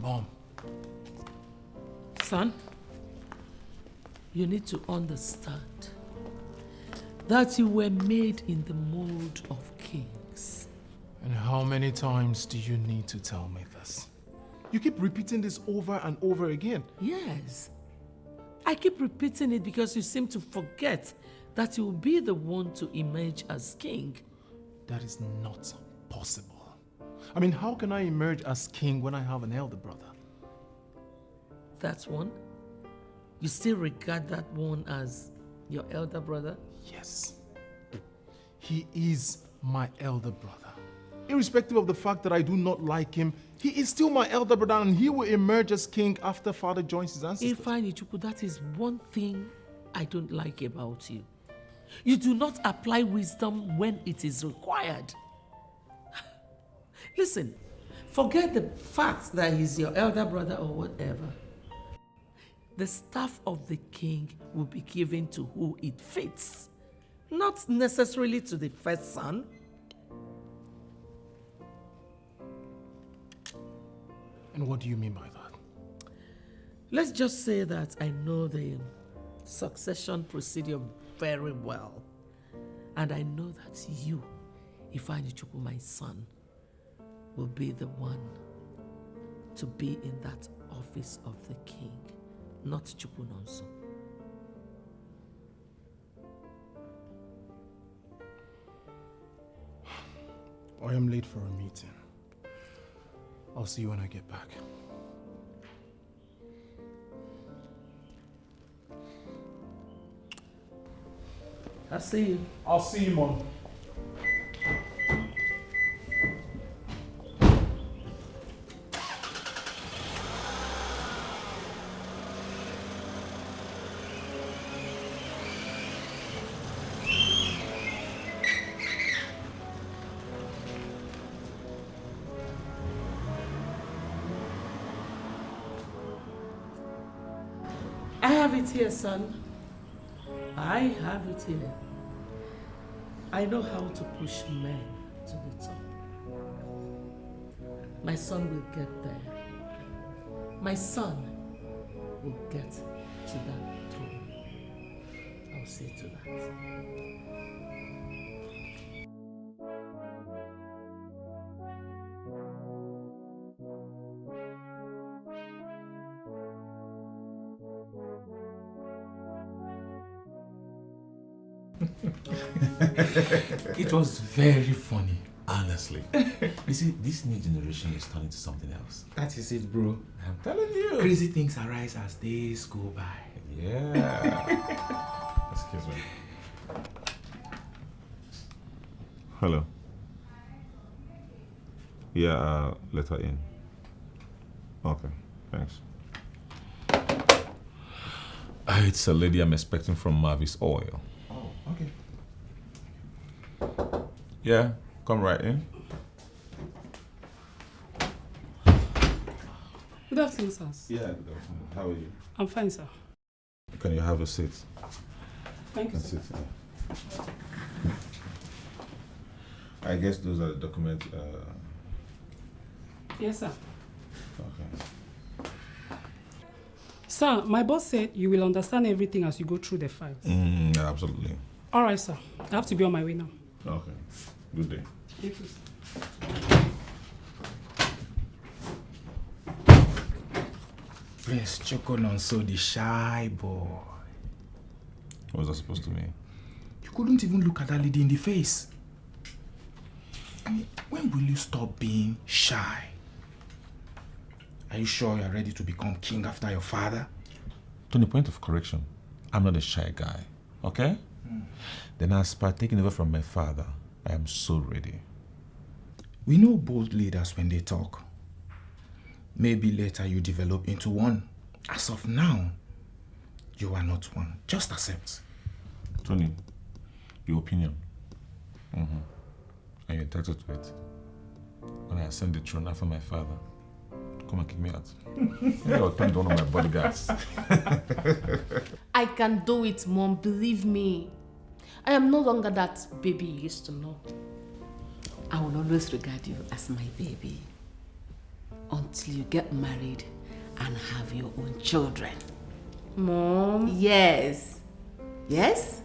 Mom. Son, you need to understand that you were made in the mold of kings. And how many times do you need to tell me this? You keep repeating this over and over again. Yes. I keep repeating it because you seem to forget that you will be the one to emerge as king. That is not possible. I mean, how can I emerge as king when I have an elder brother? That's one? You still regard that one as your elder brother? Yes. He is my elder brother. Irrespective of the fact that I do not like him, he is still my elder brother and he will emerge as king after father joins his ancestors. Ifeanyichukwu, that is one thing I don't like about you. You do not apply wisdom when it is required. Listen, forget the fact that he's your elder brother or whatever. The staff of the king will be given to who it fits, not necessarily to the first son. And what do you mean by that? Let's just say that I know the succession procedure very well. And I know that you, Ifeanyichukwu, my son, will be the one to be in that office of the king, not Chukwunonso. I am late for a meeting. I'll see you when I get back. I'll see you. I'll see you, Mom. I have it here, son. I have it here. I know how to push men to the top. My son will get there. My son will get to that throne. I'll see to that. It was very funny, honestly. You see, this new generation is turning to something else. That is it, bro. I'm telling you. Crazy things arise as days go by. Yeah. Excuse me. Hello. Yeah, let her in. Okay, thanks. It's a lady I'm expecting from Marvis Oil. Oh, okay. Yeah, come right in. Good afternoon, sir. Yeah, good afternoon. How are you? I'm fine, sir. Can you have a seat? Thank you, sir. Sit. I guess those are the documents. Yes, sir. Okay. Sir, my boss said you will understand everything as you go through the files. Yeah, absolutely. All right, sir. I have to be on my way now. Okay. Good day. Thank you, sir. Prince Chukwunonso, the shy boy. What was that supposed to mean? You couldn't even look at that lady in the face. I mean, when will you stop being shy? Are you sure you're ready to become king after your father? Tony, point of correction. I'm not a shy guy, okay? Then as per taking over from my father, I am so ready. We know bold leaders when they talk. Maybe later you develop into one. As of now, you are not one. Just accept. Tony, your opinion. And you're entitled to it. When I ascend the throne after my father, come and kick me out. Maybe I'll turn to one of my bodyguards. I can do it, Mom. Believe me. I am no longer that baby you used to know. I will always regard you as my baby until you get married and have your own children. Mom? Yes. Yes?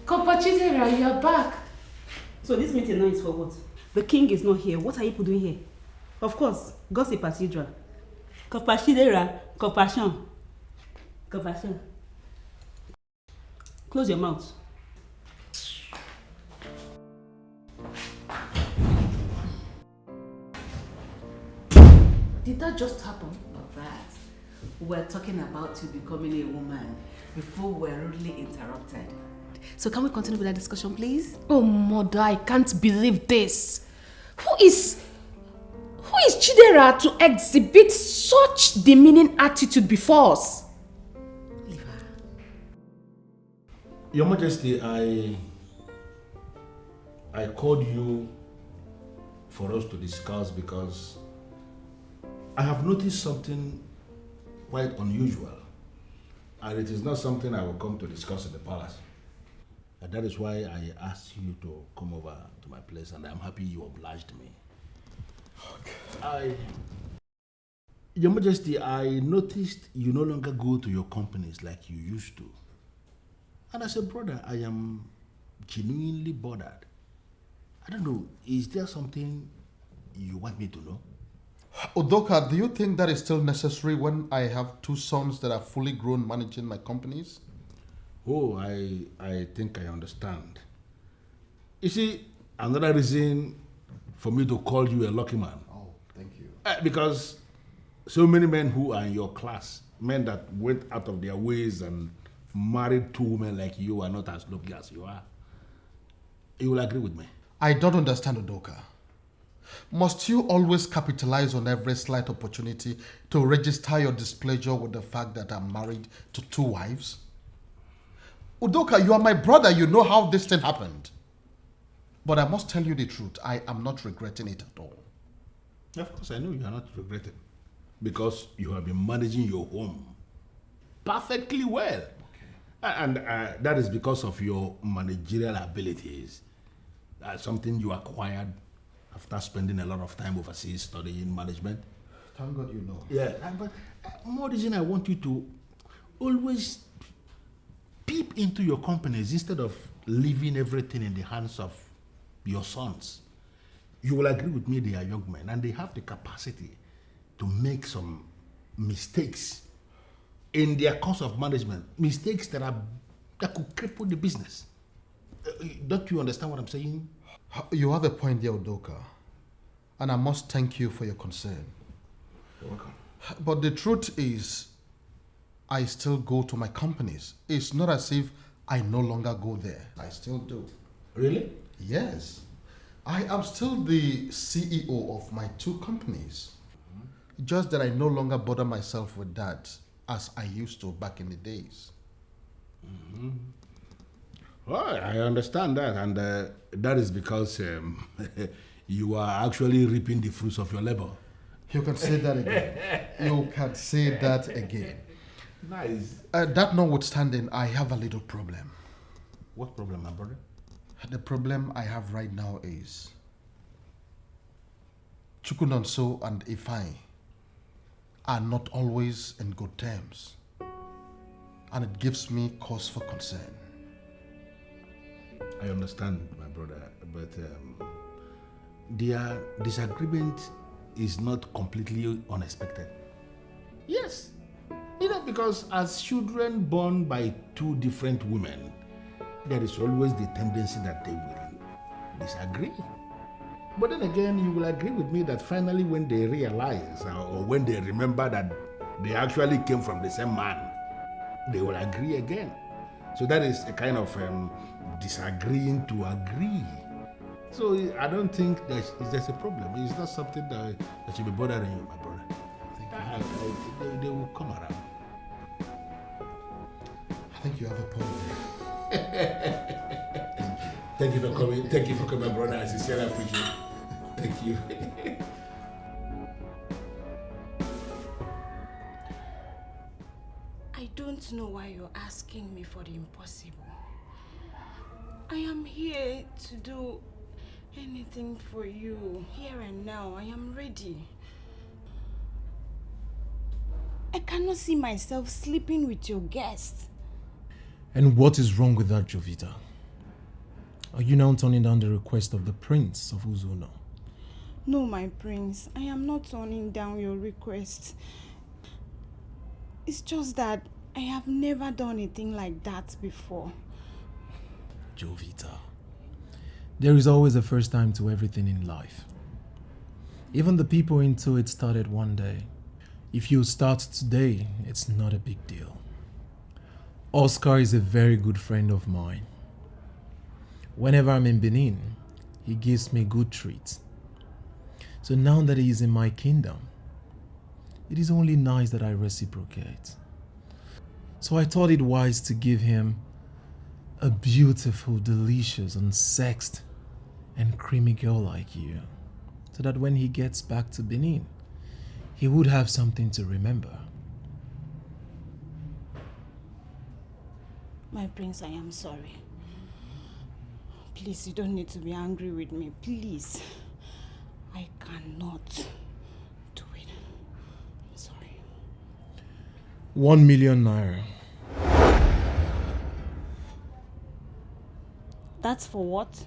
Compachidera, you're back. So this meeting now is for what? The king is not here. What are you people doing here? Of course, gossip as usual. Compachidera, compassion. Compassion. Close your mouth. Did that just happen? That we're talking about you becoming a woman before we're rudely interrupted. So can we continue with that discussion, please? Oh, mother, I can't believe this. Who is Chidera to exhibit such demeaning attitude before us? Leave her. Your Majesty, I called you for us to discuss because I have noticed something quite unusual, and it is not something I will come to discuss in the palace. And that is why I asked you to come over to my place, and I'm happy you obliged me. Okay. Your Majesty, I noticed you no longer go to your companies like you used to. And as a brother, I am genuinely bothered. I don't know, is there something you want me to know? Udoka, do you think that is still necessary when I have two sons that are fully grown managing my companies? Oh, I think I understand. You see, another reason for me to call you a lucky man. Oh, thank you. Because so many men who are in your class, men that went out of their ways and married two women like you are not as lucky as you are. You will agree with me? I don't understand, Udoka. Must you always capitalize on every slight opportunity to register your displeasure with the fact that I'm married to two wives? Udoka, you are my brother. You know how this thing happened. But I must tell you the truth. I am not regretting it at all. Of course, I know you are not regretting. Because you have been managing your home perfectly well. Okay. And that is because of your managerial abilities. Something you acquired after spending a lot of time overseas studying management. Thank God you know. Yeah, but more reason I want you to always peep into your companies instead of leaving everything in the hands of your sons. You will agree with me, they are young men and they have the capacity to make some mistakes in their course of management. Mistakes that could cripple the business. Don't you understand what I'm saying? You have a point there, Udoka. And I must thank you for your concern. You're welcome. But the truth is, I still go to my companies. It's not as if I no longer go there. I still do. Really? Yes. I am still the CEO of my two companies. Mm-hmm. Just that I no longer bother myself with that as I used to back in the days. Mm-hmm. Well, I understand that, and that is because you are actually reaping the fruits of your labor. You can say that again. You can say that again. Nice. That notwithstanding, I have a little problem. What problem, my brother? The problem I have right now is Chukunonso and Ifai are not always in good terms, and it gives me cause for concern. I understand, my brother, but their disagreement is not completely unexpected. Yes, because as children born by two different women, there is always the tendency that they will disagree. But then again, you will agree with me that finally when they realize or when they remember that they actually came from the same man, they will agree again. So that is a kind of disagreeing to agree. So I don't think there's a problem. It's not something that should be bothering you, my brother. They will come around. I think you have a point there. Thank you for coming. Thank you for coming, brother. I sincerely appreciate it. Thank you. I don't know why you're asking me for the impossible. I am here to do anything for you, here and now. I am ready. I cannot see myself sleeping with your guests. And what is wrong with that, Jovita? Are you now turning down the request of the Prince of Ezeonu? No, my prince. I am not turning down your request. It's just that I have never done a thing like that before. Jovita, there is always a first time to everything in life. Even the people into it started one day. If you start today, it's not a big deal. Oscar is a very good friend of mine. Whenever I'm in Benin, he gives me good treats. So now that he is in my kingdom, it is only nice that I reciprocate. So I thought it wise to give him a beautiful, delicious, unsexed, and creamy girl like you, so that when he gets back to Benin, he would have something to remember. My prince, I am sorry. Please, you don't need to be angry with me. Please. I cannot do it. I'm sorry. 1 million naira. That's for what?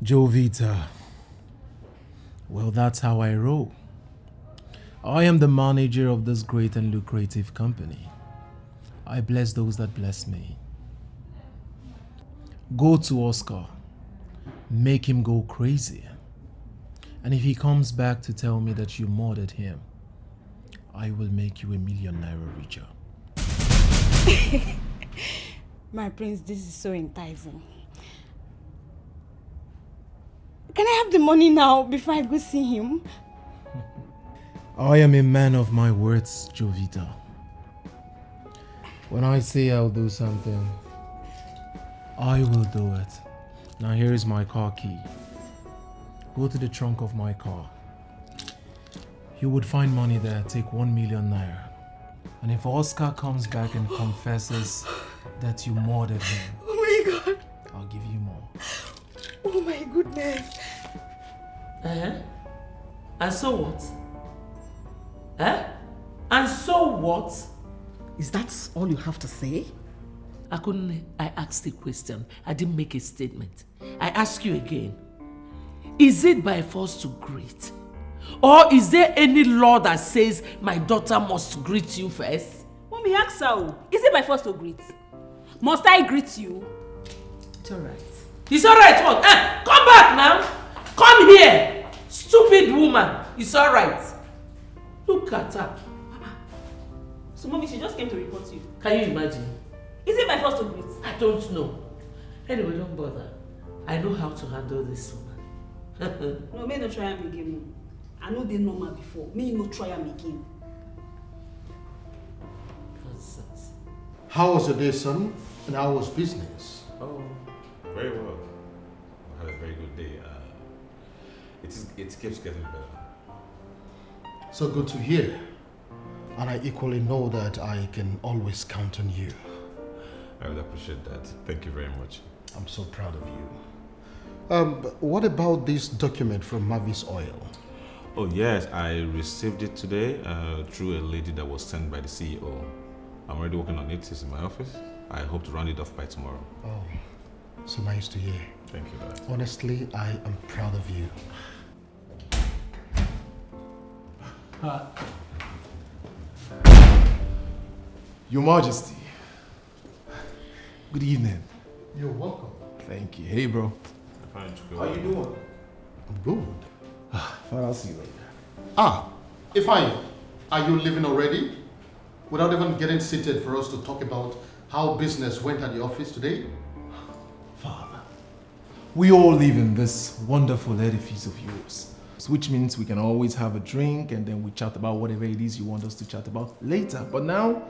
Jovita. Well, that's how I roll. I am the manager of this great and lucrative company. I bless those that bless me. Go to Oscar. Make him go crazy. And if he comes back to tell me that you murdered him, I will make you 1 million naira richer. My prince, this is so enticing. Can I have the money now before I go see him? I am a man of my words, Jovita. When I say I'll do something, I will do it. Now here is my car key. Go to the trunk of my car. You would find money there. Take 1 million naira. And if Oscar comes back and confesses that you murdered him, Oh my God. I'll give you more. Oh my goodness. And so what? And so what? Is that all you have to say? I asked a question. I didn't make a statement. I ask you again. Is it by force to greet? Or is there any law that says my daughter must greet you first? Mommy, ask her. Is it by force to greet? Must I greet you? It's alright. It's alright, what? Come back now! Come here! Stupid woman! It's alright. Look at her. So mommy, she just came to report you. Can you imagine? Is it by force to greet? I don't know. Anyway, don't bother. I know how to handle this woman. No, me no try am again. I know they normal before. Me no try am again. Nonsense. How was your day, son? And how was business? Oh, very well. I had a very good day. It keeps getting better. So good to hear. And I equally know that I can always count on you. I would appreciate that. Thank you very much. I'm so proud of you. But what about this document from Mavis Oil? Oh yes, I received it today through a lady that was sent by the CEO. I'm already working on it. It's in my office. I hope to round it off by tomorrow. Oh, so nice to hear. Thank you, Dad. Honestly, I am proud of you. Your Majesty. Good evening. You're welcome. Thank you. Hey, bro. Fine, How you doing? I'm good. Fine, I'll see you later. Ifeanyi, are you leaving already? Without even getting seated for us to talk about how business went at the office today? Father, we all live in this wonderful edifice of yours, which means we can always have a drink and then we chat about whatever it is you want us to chat about later. But now,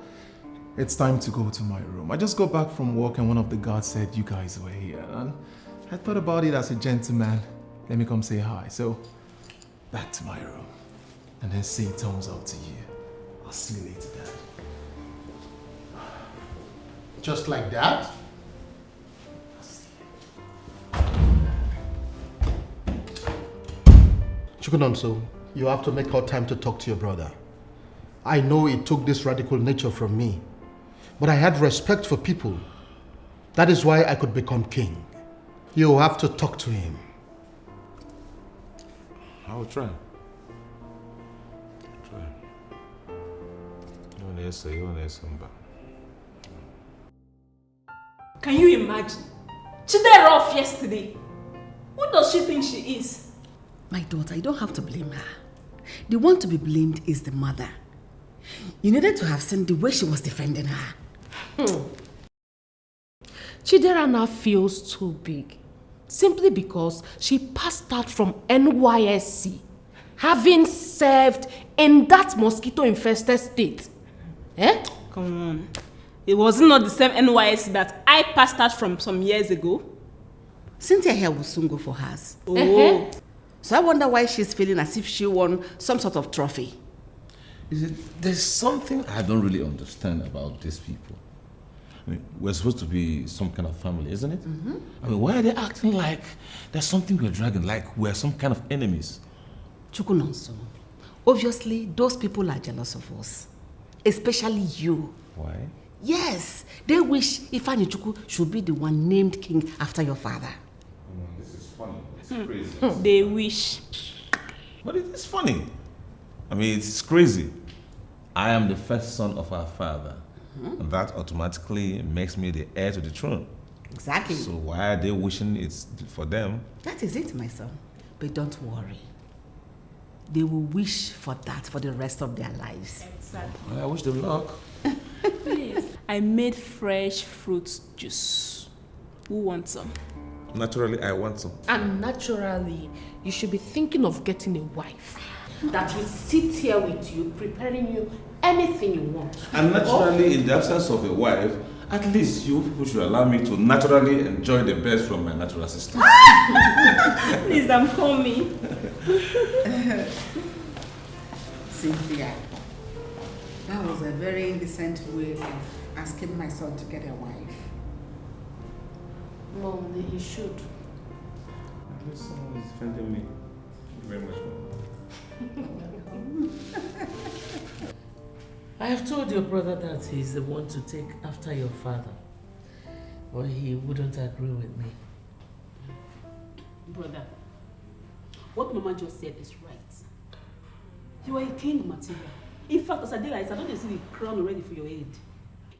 it's time to go to my room. I just got back from work and one of the guards said you guys were here. And I thought about it as a gentleman. Let me come say hi. So, back to my room. And then say thumbs up to you. I'll see you later, Dad. Just like that? Chukunonso, you have to make out time to talk to your brother. I know it took this radical nature from me, but I had respect for people. That is why I could become king. You have to talk to him. I will try. Can you imagine? She died off yesterday. Who does she think she is? My daughter, you don't have to blame her. The one to be blamed is the mother. You needed to have seen the way she was defending her. Chidera now feels too big simply because she passed out from NYSC, having served in that mosquito-infested state. Eh? Come on. It wasn't not the same NYSC that I passed out from some years ago. Cynthia here will soon go for hers. Oh. So I wonder why she's feeling as if she won some sort of trophy. There's something I don't really understand about these people. I mean, we're supposed to be some kind of family, isn't it? Mm-hmm. I mean, why are they acting like there's something we're dragging, like we're some kind of enemies? Chukunonso, obviously those people are jealous of us. Especially you. Why? Yes, they wish Ifeanyi Chukwu should be the one named king after your father. This is funny. It's crazy. They wish. But it is funny. I mean, it's crazy. I am the first son of our father. And that automatically makes me the heir to the throne. Exactly. So why are they wishing it's for them? That is it, my son. But don't worry. They will wish for that for the rest of their lives. Exactly. I wish them luck. Please. I made fresh fruit juice. Who wants some? Naturally, I want some. And naturally, you should be thinking of getting a wife that will sit here with you, preparing you anything you want. And naturally, in the absence of a wife, at least you people should allow me to naturally enjoy the best from my natural sister. Please, I'm coming. Cynthia, that was a very indecent way of asking my son to get a wife. No, he should. At least someone is defending me. Thank you very much, Mom. I have told your brother that he's the one to take after your father, but he wouldn't agree with me. Brother, what Mama just said is right. You are a king material. In fact, as I did, I don't see the crown already for your head.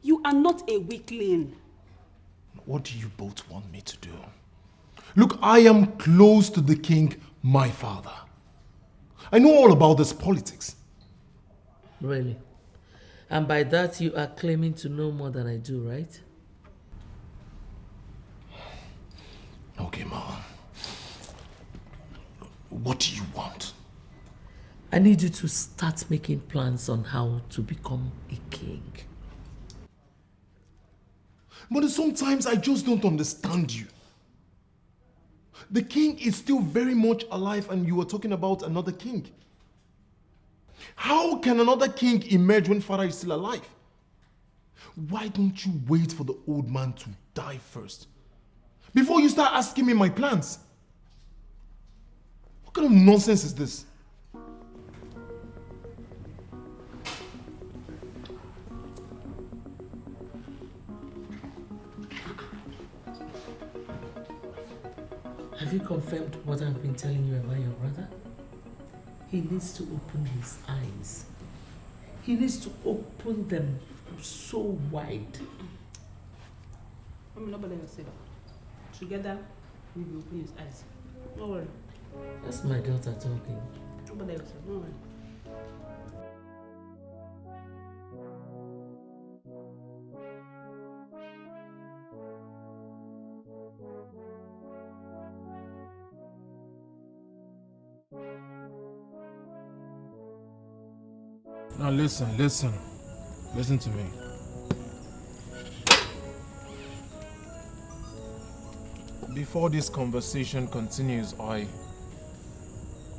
You are not a weakling. What do you both want me to do? Look, I am close to the king, my father. I know all about this politics. Really? And by that you are claiming to know more than I do, right? Okay, Mom. What do you want? I need you to start making plans on how to become a king. But sometimes I just don't understand you. The king is still very much alive and you are talking about another king. How can another king emerge when father is still alive? Why don't you wait for the old man to die first before you start asking me my plans? What kind of nonsense is this? Have you confirmed what I've been telling you about your brother? He needs to open his eyes. He needs to open them so wide. Nobody will say that. Together, we will open his eyes. Don't worry. That's my daughter talking. Nobody will say, don't worry. Now listen to me. Before this conversation continues, I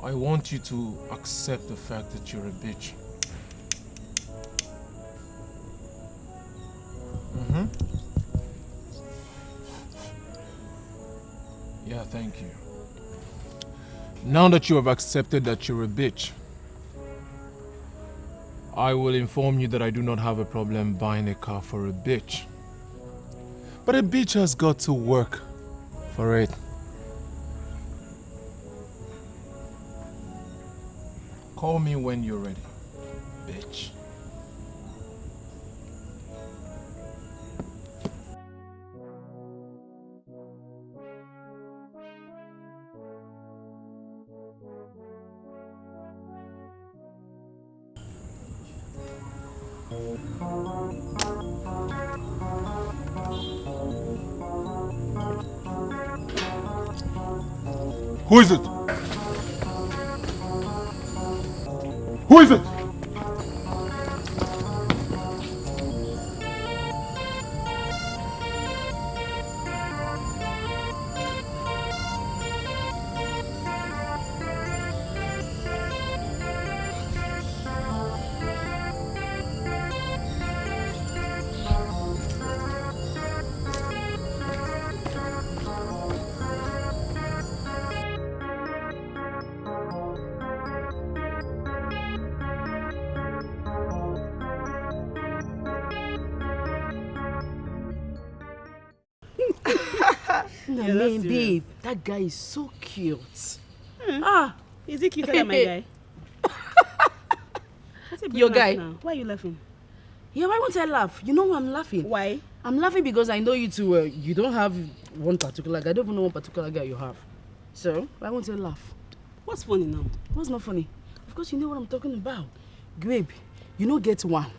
want you to accept the fact that you're a bitch. Yeah, thank you. Now that you have accepted that you're a bitch, I will inform you that I do not have a problem buying a car for a bitch. But a bitch has got to work for it. Call me when you're ready, bitch. Who is it? Who is it? No, Yeah, man, that's babe, that guy is so cute. Ah, is he cuter than my guy? Your guy? Why are you laughing? Yeah, why won't I laugh? You know why I'm laughing? Why? I'm laughing because I know you too well. You don't have one particular guy. I don't even know one particular guy you have. So, why won't I laugh? What's funny now? What's not funny? Of course, you know what I'm talking about. Babe, you don't get one.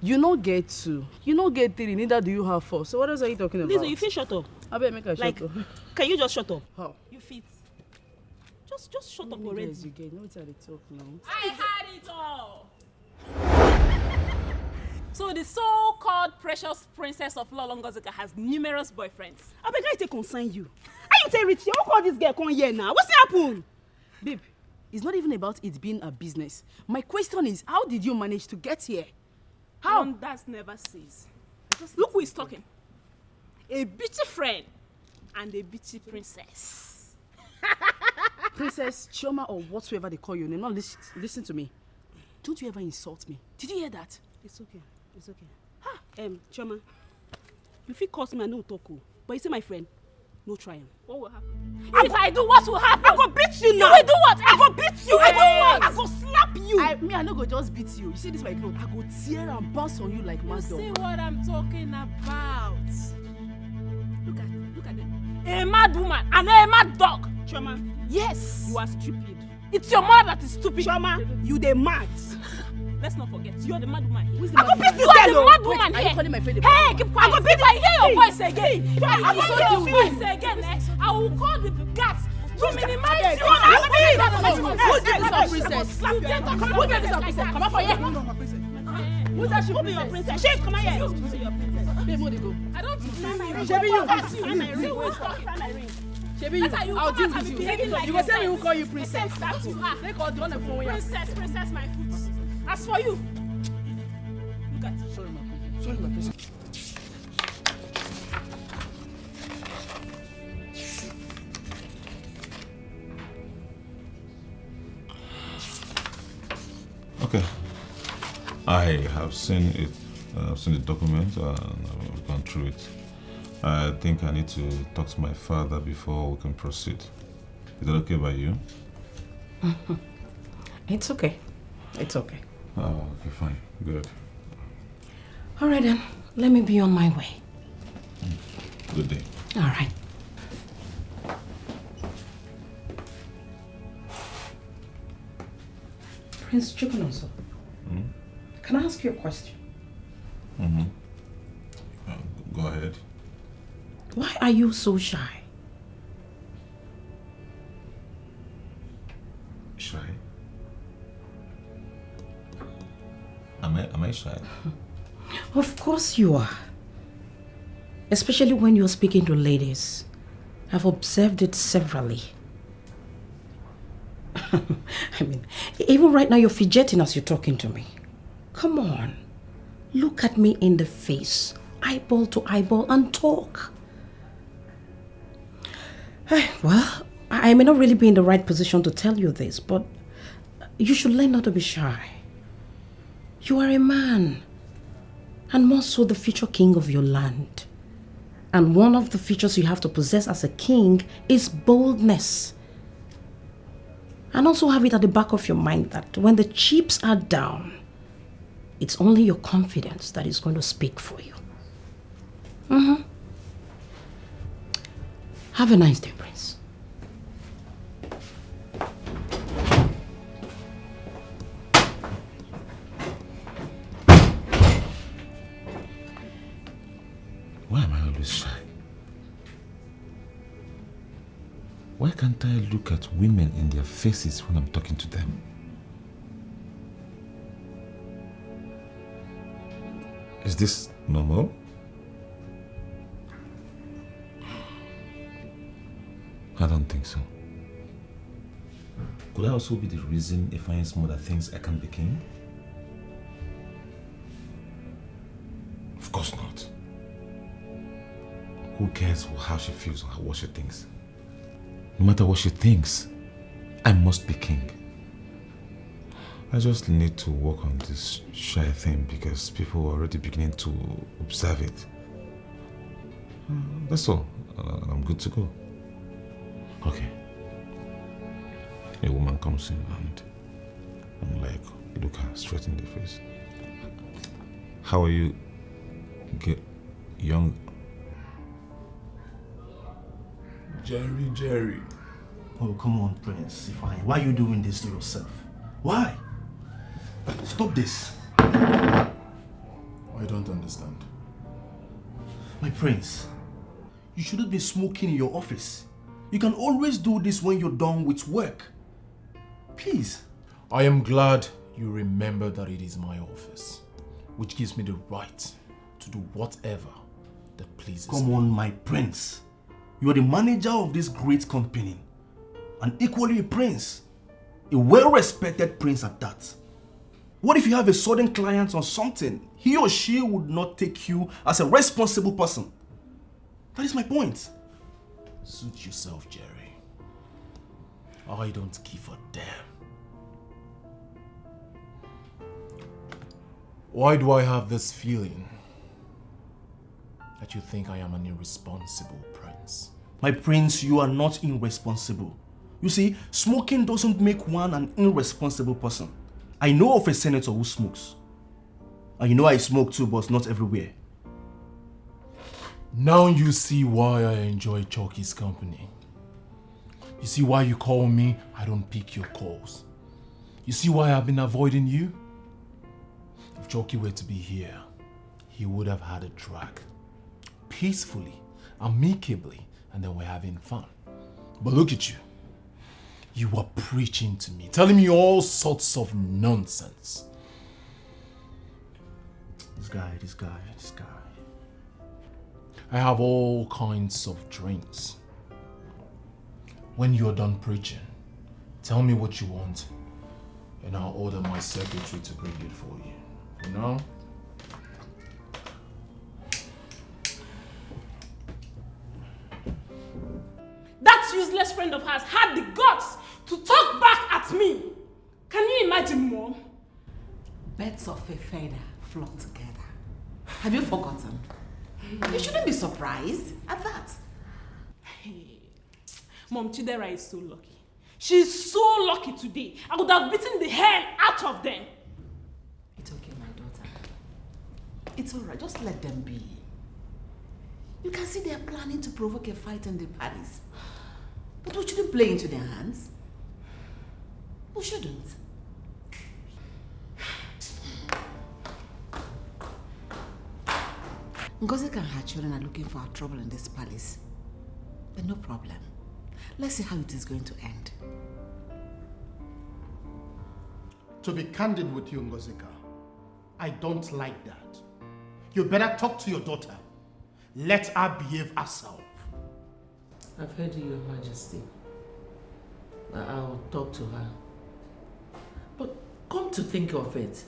You don't get two. You don't get three. Neither do you have four. So, what else are you talking about? Listen, you feel shut up. I better make her like, shut up. Can you just shut up? How? You fit. Just shut up already. You get no time to talk now. I had it all. So the so-called precious princess of Ngozi has numerous boyfriends. I beg I take concern you. Are you tell Richie? How call this girl come here now? What's happened? Babe, it's not even about it being a business. My question is, how did you manage to get here? How? That never ceases. Look who is talking. A bitchy friend and a bitchy princess. Princess Chioma or whatsoever they call you. Now listen to me. Don't you ever insult me. Did you hear that? It's okay. It's okay. Chioma, you feel curse me and no talk. But you see my friend, no trying. What will happen? If I do, what will happen? I go beat you now. You will do what? I go beat you. I do what? I go slap you. I no go just beat you. You see this my clothes? I go tear and bounce on you like mad dog. See what I'm talking about? Look at them. A mad woman and a mad dog. Chioma, yes. You are stupid. It's your mother that is stupid. Chioma, you the mad. Let's not forget, you're the mad woman. Who's the I go beat you. You are the mad woman here. Are you calling my friend a Hey, keep quiet. I go beat you. I hear your voice again. I will hear your voice again. I will call the guards to minimize you. Who's this princess? Who's this princess? Come on for here. Who's that? Who be your princess? Shame, come here. Who's your princess? Babe, where they go? I don't know my ring. Shebi you. Find my ring. Shebi you. I'll deal with you. You will tell me who call you princess. That's you are. They call the one that phone here. Princess, my foot. As for you, look at it. Sorry, my princess. Okay. I have seen it. I've seen the document and I've gone through it. I think I need to talk to my father before we can proceed. Is that okay by you? It's okay. It's okay. Oh, okay, fine. Good. All right then. Let me be on my way. Good day. All right. Prince Chukwunoso, can I ask you a question? Go ahead. Why are you so shy? Shy? Am I shy? Of course you are. Especially when you're speaking to ladies. I've observed it severally. I mean, even right now you're fidgeting as you're talking to me. Come on. Look at me in the face. I eyeball to eyeball and talk. Well, I may not really be in the right position to tell you this, but you should learn not to be shy. You are a man, and more so the future king of your land. And one of the features you have to possess as a king is boldness. And also have it at the back of your mind that when the chips are down, it's only your confidence that is going to speak for you. Have a nice day, Prince. Why am I always shy? Why can't I look at women in their faces when I'm talking to them? Is this normal? I don't think so. Could I also be the reason Ifeanyi Smoda thinks I can't be king? Of course not. Who cares how she feels or what she thinks? No matter what she thinks, I must be king. I just need to work on this shy thing because people are already beginning to observe it. That's all. I'm good to go. Okay. A woman comes in and I'm like, look her straight in the face. How are you, young? Jerry. Oh, come on, Prince. Why are you doing this to yourself? Why? Stop this. I don't understand. My prince, you shouldn't be smoking in your office. You can always do this when you're done with work. Please. I am glad you remember that it is my office, which gives me the right to do whatever that pleases me. Come on, my prince. You are the manager of this great company, and equally a prince. A well-respected prince at that. What if you have a sudden client on something? He or she would not take you as a responsible person. That is my point. Suit yourself, Jerry. I don't give a damn. Why do I have this feeling that you think I am an irresponsible prince? My prince, you are not irresponsible. You see, smoking doesn't make one an irresponsible person. I know of a senator who smokes. And you know I smoke too, but not everywhere. Now you see why I enjoy Chalky's company. You see why you call me, I don't pick your calls. You see why I've been avoiding you? If Chalky were to be here, he would have had a drag. Peacefully, amicably, and then we're having fun. But look at you. You are preaching to me, telling me all sorts of nonsense. This guy. I have all kinds of drinks. When you're done preaching, tell me what you want, and I'll order my secretary to bring it for you. You know? That useless friend of hers had the guts to talk back at me. Can you imagine, Mom? Birds of a feather flock together. Have you forgotten? You shouldn't be surprised at that. Hey, Mom, Chidera is so lucky. She's so lucky today. I would have beaten the hell out of them. It's okay, my daughter. It's alright, just let them be. You can see they're planning to provoke a fight in the palace. But we shouldn't play into their hands. We shouldn't. Ngozi and her children are looking for our trouble in this palace. But no problem. Let's see how it is going to end. To be candid with you, Ngozika, I don't like that. You better talk to your daughter. Let her behave herself. I've heard you, Your Majesty. I'll talk to her. But come to think of it,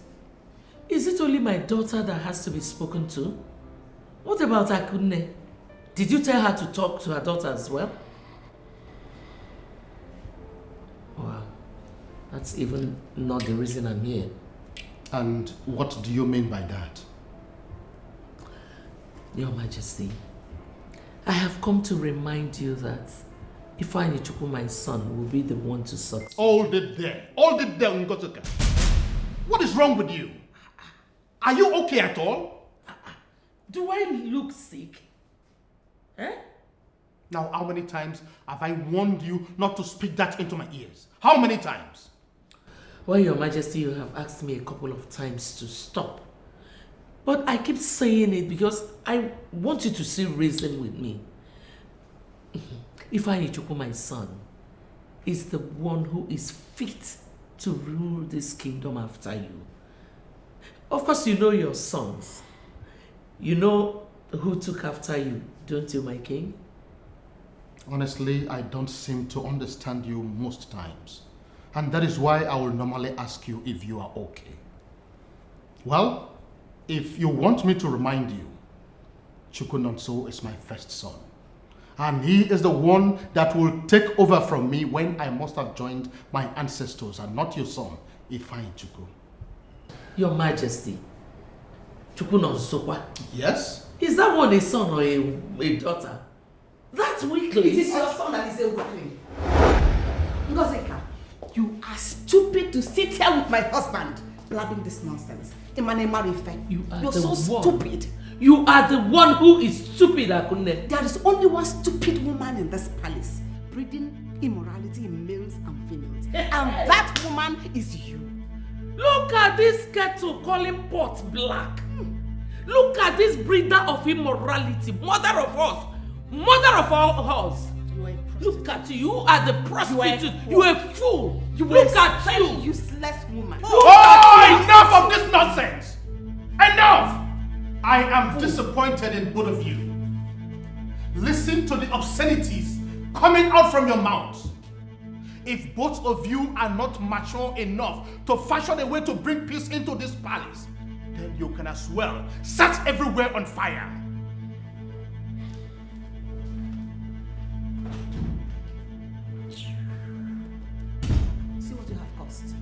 is it only my daughter that has to be spoken to? What about Akunne? Did you tell her to talk to her daughter as well? Wow, that's even not the reason I'm here. And what do you mean by that? Your Majesty, I have come to remind you that Ifeanyi Chukwu, my son, will be the one to succeed. Hold it there, Ngozi. What is wrong with you? Are you okay at all? Do I look sick? Eh? Now, how many times have I warned you not to speak that into my ears? How many times? Well, Your Majesty, you have asked me a couple of times to stop. But I keep saying it because I want you to see reason with me. Ifeanyi Chukwu, my son, is the one who is fit to rule this kingdom after you. Of course, you know your sons. You know who took after you, don't you, my king? Honestly, I don't seem to understand you most times. And that is why I will normally ask you if you are okay. Well, if you want me to remind you, Chukwunonso is my first son. And he is the one that will take over from me when I must have joined my ancestors and not your son, Ifeanyi Chukwu. Your Majesty, Chukwunonso. Yes? Is that one a son or a daughter? That's weakling. It is your son that is a weakling. Ngozi, you are stupid to sit here with my husband blabbing this nonsense. You're so stupid. You are the one who is stupid, Akunne. There is only one stupid woman in this palace, breeding immorality in males and females. And that woman is you. Look at this kettle calling pot black. Look at this breeder of immorality, mother of us, mother of all us. Look at you, you are the prostitute. You are a fool. Look at you. Useless woman. Oh, enough of this nonsense! Enough! I am disappointed in both of you. Listen to the obscenities coming out from your mouths. If both of you are not mature enough to fashion a way to bring peace into this palace, then you can as well set everywhere on fire. See what you have cost.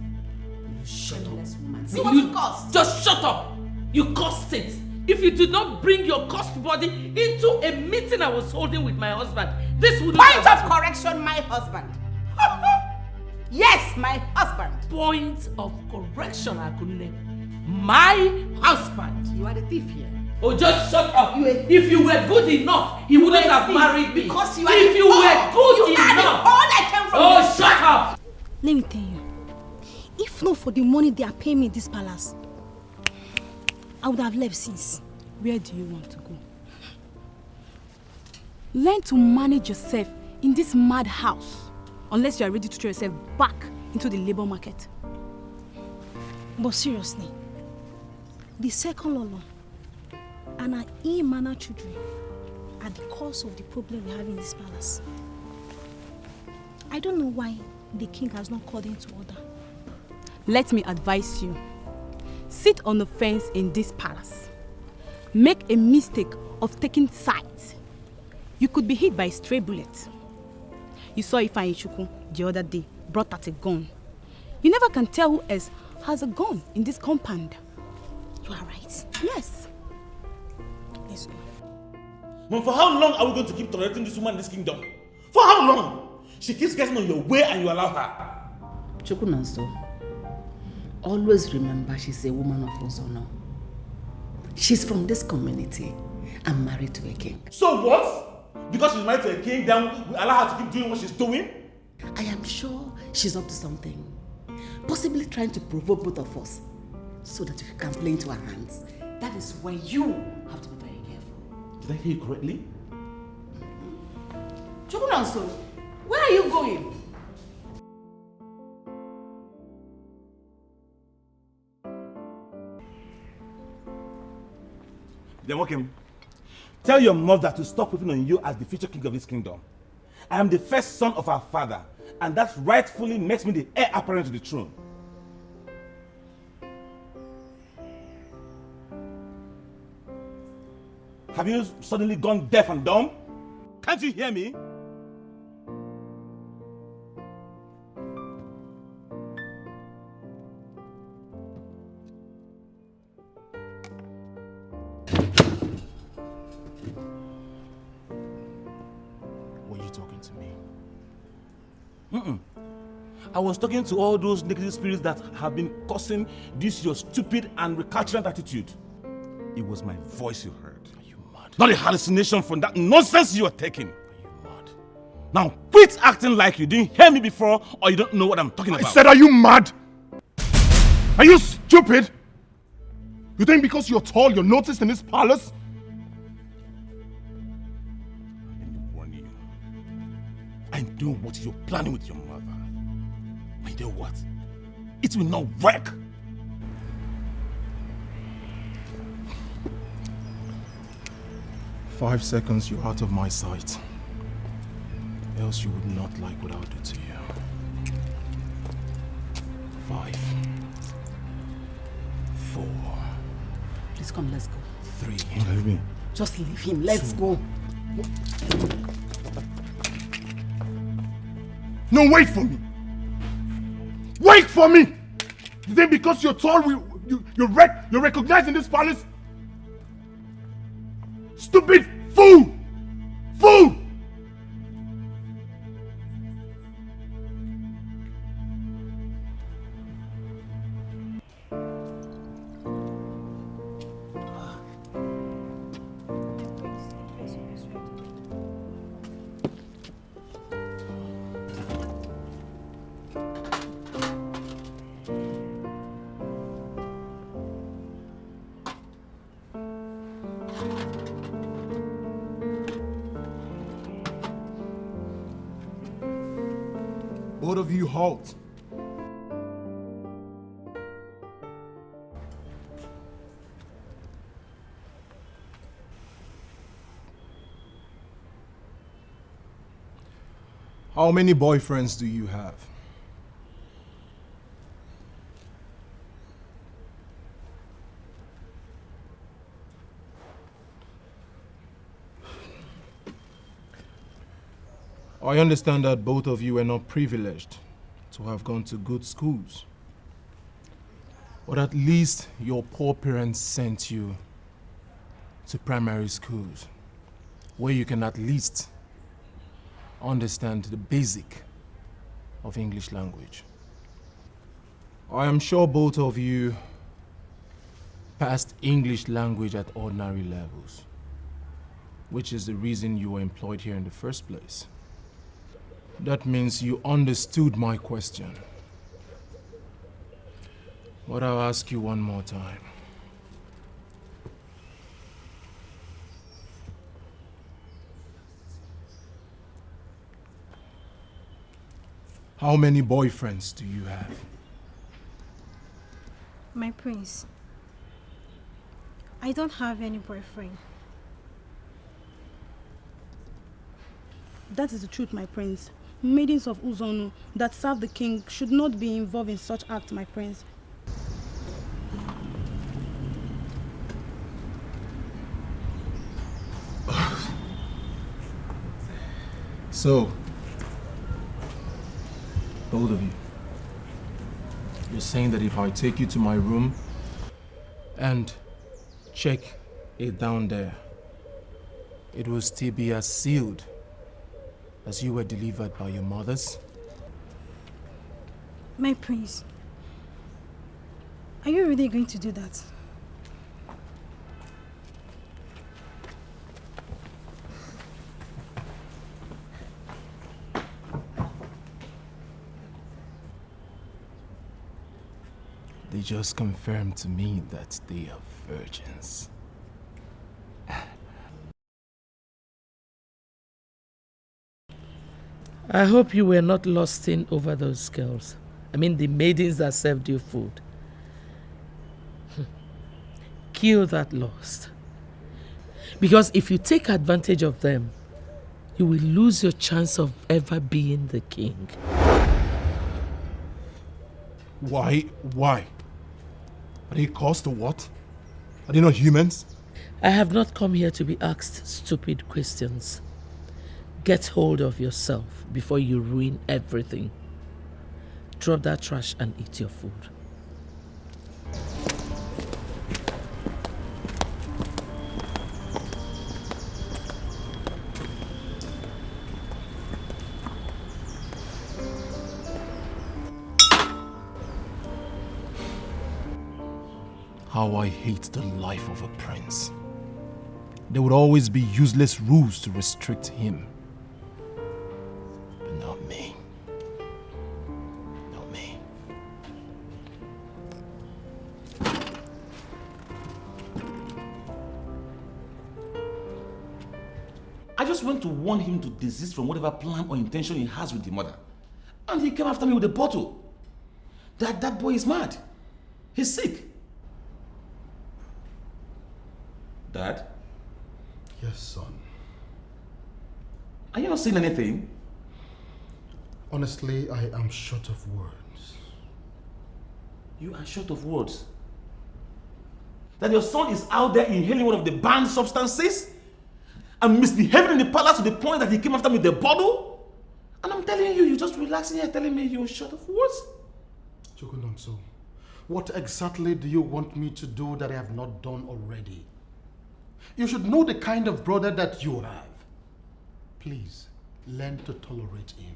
Shut up. Woman. See what you cost. Just shut up. You cost it. If you did not bring your cursed body into a meeting I was holding with my husband, this would Point of correction, my husband. Yes, my husband. Point of correction, Akunne. My husband. You are the thief here. Oh, just shut up. If you were good enough, he wouldn't have married me. Because you are if you were good enough. I came from. Oh, shut up. Let me tell you. If not for the money they are paying me in this palace, I would have left since. Where do you want to go? Learn to manage yourself in this mad house, unless you are ready to throw yourself back into the labor market. But seriously, the second Lolo and our immature children are the cause of the problem we have in this palace. I don't know why the king has not called them to order. Let me advise you. Sit on the fence in this palace. Make a mistake of taking sides. You could be hit by a stray bullet. You saw Ifeanyi Chukwu the other day brought out a gun. You never can tell who else has a gun in this compound. You are right. Yes. Let's go. Mom, for how long are we going to keep tolerating this woman in this kingdom? For how long? She keeps getting on your way and you allow her. Chukwunonso, always remember she's a woman of Ezeonu. She's from this community and married to a king. So what? Because she's married to a king, then we allow her to keep doing what she's doing? I am sure she's up to something. Possibly trying to provoke both of us so that we can play into her hands. That is why you have to be very careful. Did I hear you correctly? Chukwunonso, where are you going? Then walk him. Tell your mother to stop putting on you as the future king of this kingdom. I am the first son of our father, and that rightfully makes me the heir apparent to the throne. Have you suddenly gone deaf and dumb? Can't you hear me? Were you talking to me? I was talking to all those negative spirits that have been causing this your stupid and recalcitrant attitude. It was my voice you heard. Are you mad? Not a hallucination from that nonsense you are taking. Are you mad? Now quit acting like you didn't hear me before or you don't know what I'm talking about. I said, are you mad? Are you stupid? You think because you're tall, you're noticed in this palace? I know what you're planning with your mother. But you know what? It will not work. "5 seconds, you're out of my sight. Else you would not like what I'll do to you. 5, 4. Please come, let's go. 3. Just leave him, let's go. No, wait for me! Wait for me! You think because you're tall, you're recognized in this palace? Stupid fool! Fool! Both of you halt. How many boyfriends do you have? I understand that both of you are not privileged to have gone to good schools. But at least your poor parents sent you to primary schools where you can at least understand the basic of English language. I am sure both of you passed English language at ordinary levels, which is the reason you were employed here in the first place. That means you understood my question. But I'll ask you one more time. How many boyfriends do you have? My prince, I don't have any boyfriend. That is the truth, my prince. Maidens of Ezeonu that serve the king should not be involved in such acts, my prince. So, both of you, you're saying that if I take you to my room and check it down there, it will still be as sealed as you were delivered by your mothers? My prince, are you really going to do that? They just confirmed to me that they are virgins. I hope you were not lusting over those girls. I mean the maidens that served you food. Kill that lust. Because if you take advantage of them, you will lose your chance of ever being the king. Why? Why? Are they caused or what? Are they not humans? I have not come here to be asked stupid questions. Get hold of yourself before you ruin everything. Drop that trash and eat your food. How I hate the life of a prince. There would always be useless rules to restrict him. But not me. Not me. I just went to warn him to desist from whatever plan or intention he has with the mother. And he came after me with a bottle. That boy is mad. He's sick. Dad? Yes, son. Are you not saying anything? Honestly, I am short of words. You are short of words? That your son is out there inhaling one of the banned substances? And misbehaving in the palace to the point that he came after me with the bottle? And I'm telling you, you're just relaxing here telling me you're short of words? Chukunonso, what exactly do you want me to do that I have not done already? You should know the kind of brother that you have. Please, learn to tolerate him.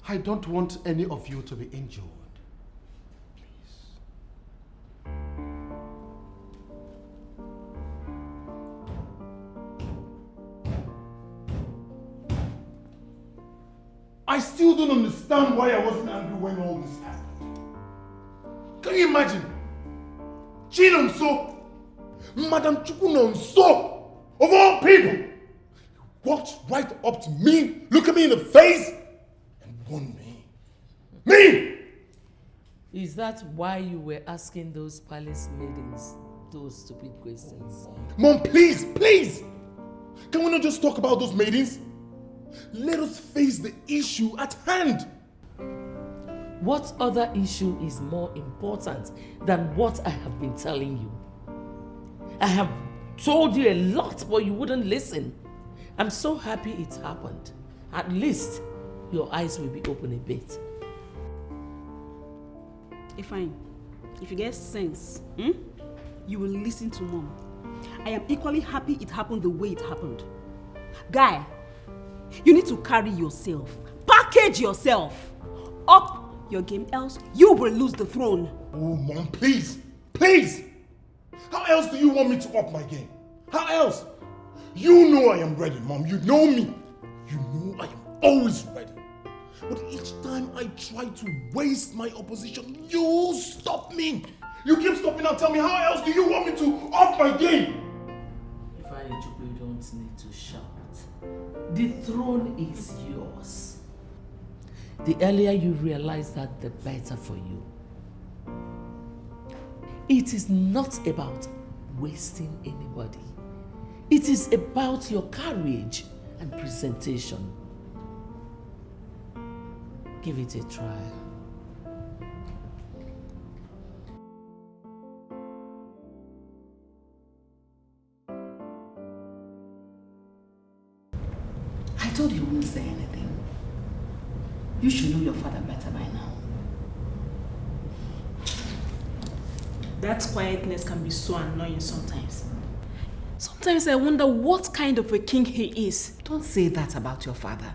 I don't want any of you to be injured. I still don't understand why I wasn't angry when all this happened. Can you imagine? Chinonso, Madam Chukunonso, of all people, walked right up to me, looked at me in the face, and warned me. Me! Is that why you were asking those palace maidens those stupid questions? Mom, please, please! Can we not just talk about those maidens? Let us face the issue at hand. What other issue is more important than what I have been telling you? I have told you a lot, but you wouldn't listen. I'm so happy it happened. At least your eyes will be open a bit. Fine. If you get sense, you will listen to Mom. I am equally happy it happened the way it happened. Guy, you need to carry yourself, package yourself, up your game, else you will lose the throne. Oh, Mom, please, please! How else do you want me to up my game? How else? You know I am ready, Mom. You know me. You know I am always ready. But each time I try to waste my opposition, you stop me. You keep stopping and tell me, how else do you want me to up my game? If I don't need to shout. The throne is yours. The earlier you realize that, the better for you. It is not about wasting anybody. It is about your courage and presentation. Give it a try. I told you wouldn't say anything. You should know your father better by now. That quietness can be so annoying sometimes. Sometimes I wonder what kind of a king he is. Don't say that about your father.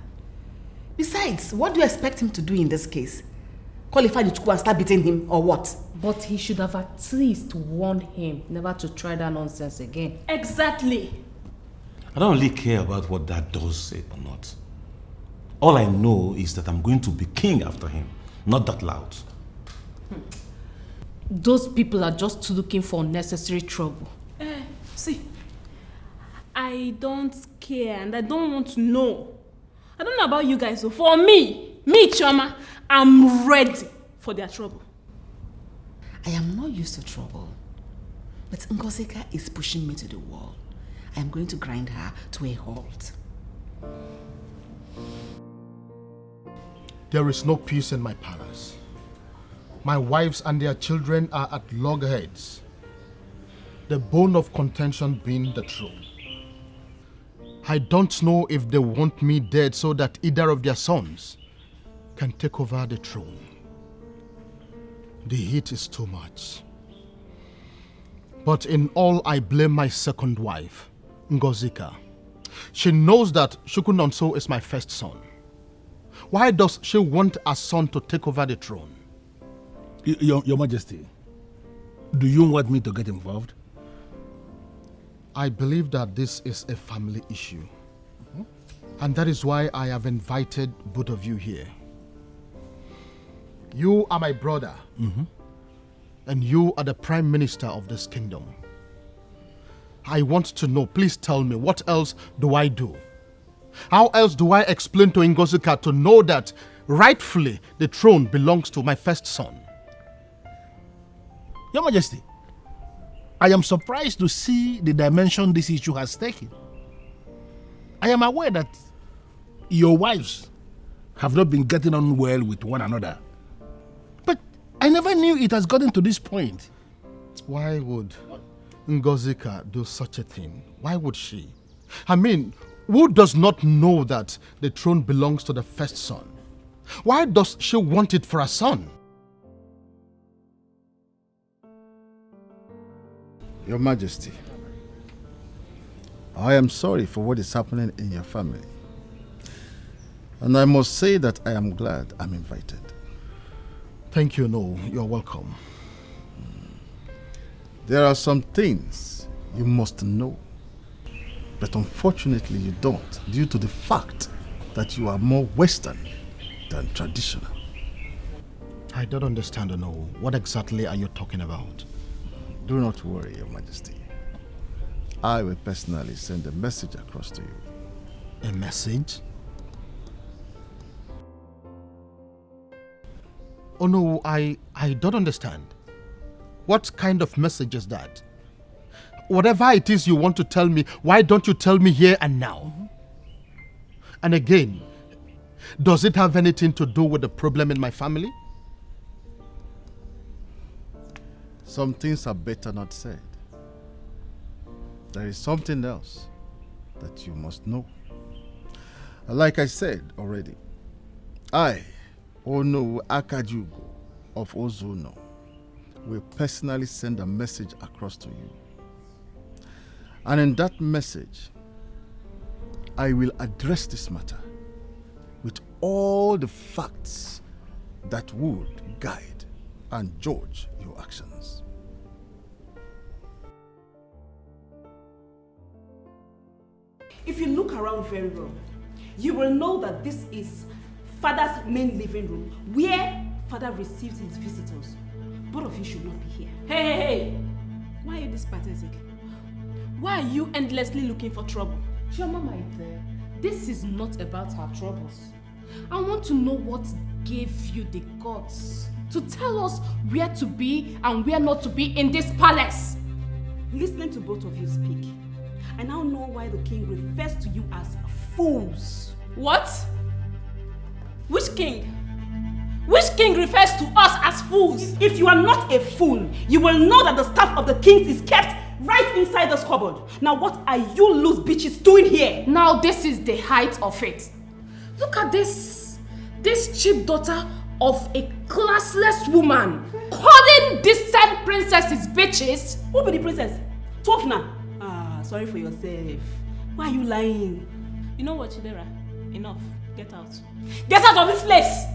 Besides, what do you expect him to do in this case? Qualify the Chukwu and start beating him, or what? But he should have at least warned him never to try that nonsense again. Exactly. I don't really care about what Dad does say or not. All I know is that I'm going to be king after him, not that loud. Those people are just looking for unnecessary trouble. See, I don't care and I don't want to know. I don't know about you guys, so for me, Chioma, I'm ready for their trouble. I am not used to trouble, but Ngozi is pushing me to the wall. I am going to grind her to a halt. There is no peace in my palace. My wives and their children are at loggerheads. The bone of contention being the throne. I don't know if they want me dead so that either of their sons can take over the throne. The heat is too much. But in all, I blame my second wife, Ngozi. She knows that Chukwunonso is my first son. Why does she want a son to take over the throne? Your Majesty, do you want me to get involved? I believe that this is a family issue. And that is why I have invited both of you here. You are my brother. And you are the Prime Minister of this kingdom. I want to know, please tell me, what else do I do? How else do I explain to Ngozi to know that rightfully the throne belongs to my first son? Your Majesty, I am surprised to see the dimension this issue has taken. I am aware that your wives have not been getting on well with one another. But I never knew it has gotten to this point. Why would Ngozi do such a thing? Why would she? I mean, who does not know that the throne belongs to the first son? Why does she want it for a son? Your Majesty, I am sorry for what is happening in your family. And I must say that I am glad I'm invited. Thank you, no. You're welcome. There are some things you must know. But unfortunately you don't, due to the fact that you are more Western than traditional. I don't understand, no. What exactly are you talking about? Do not worry, Your Majesty. I will personally send a message across to you. A message? Oh no, I don't understand. What kind of message is that? Whatever it is you want to tell me, why don't you tell me here and now? And again, does it have anything to do with the problem in my family? Some things are better not said. There is something else that you must know. Like I said already, I, Onu Akajugo of Ezeonu, will personally send a message across to you. And in that message, I will address this matter with all the facts that would guide and judge your actions. If you look around very well, you will know that this is Father's main living room, where Father receives his visitors. Both of you should not be here. Hey! Why are you this pathetic? Why are you endlessly looking for trouble? Chioma, my dear, this is not about our troubles. I want to know what gave you the guts to tell us where to be and where not to be in this palace. Listening to both of you speak, I now know why the king refers to you as fools. What? Which king? Which king refers to us as fools? If you are not a fool, you will know that the staff of the king is kept right inside this cupboard. Now what are you loose bitches doing here? Now this is the height of it. Look at this cheap daughter of a classless woman calling decent princesses bitches. Who be the princess? Twofna. Ah, sorry for yourself. Why are you lying? You know what, Chidera? Enough. Get out. Get out of this place!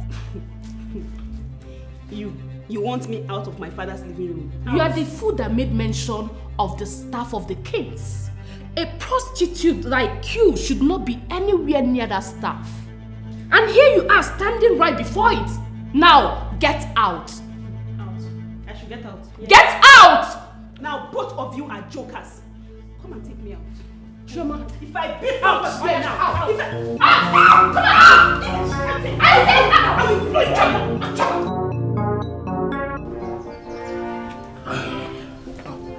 You want me out of my father's living room? You are the fool that made mention of the staff of the kings. A prostitute like you should not be anywhere near that staff. And here you are standing right before it. Now, get out. Out. I should get out. Yes. Get out! Now, both of you are jokers. Come and take me out. Chioma, if I beat out right now. Out!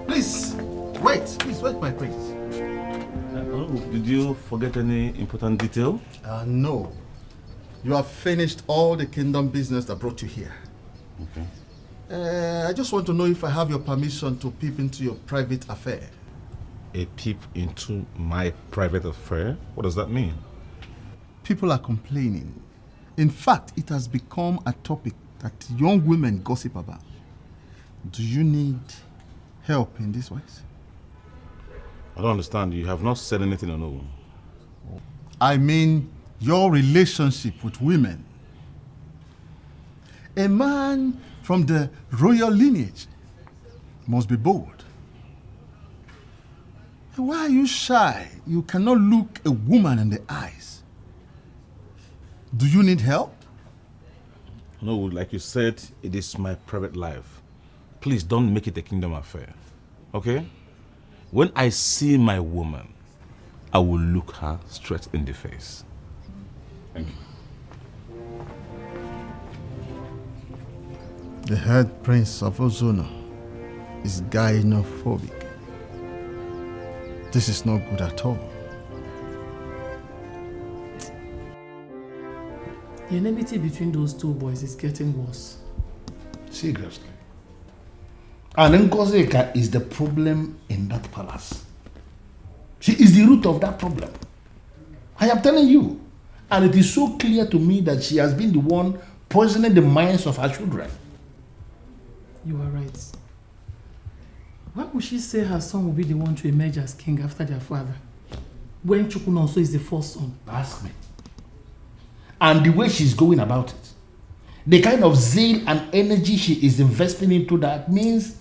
Please, wait, my prince. Did you forget any important detail? No. You have finished all the kingdom business that brought you here. Okay. I just want to know if I have your permission to peep into your private affair. A peep into my private affair? What does that mean? People are complaining. In fact, it has become a topic that young women gossip about. Do you need help in this ways? I don't understand. You have not said anything or no. I mean your relationship with women. A man from the royal lineage must be bold. Why are you shy? You cannot look a woman in the eyes. Do you need help? No, like you said, it is my private life. Please don't make it a kingdom affair. Okay? When I see my woman, I will look her straight in the face. Thank you. The head prince of Ezeonu is gynophobic. This is not good at all. The enmity between those two boys is getting worse. Seriously. And Ngozi is the problem in that palace. She is the root of that problem. I am telling you. And it is so clear to me that she has been the one poisoning the minds of her children. You are right. Why would she say her son will be the one to emerge as king after their father, when Chukwunonso is the first son? Ask me. And the way she's going about it, the kind of zeal and energy she is investing into that means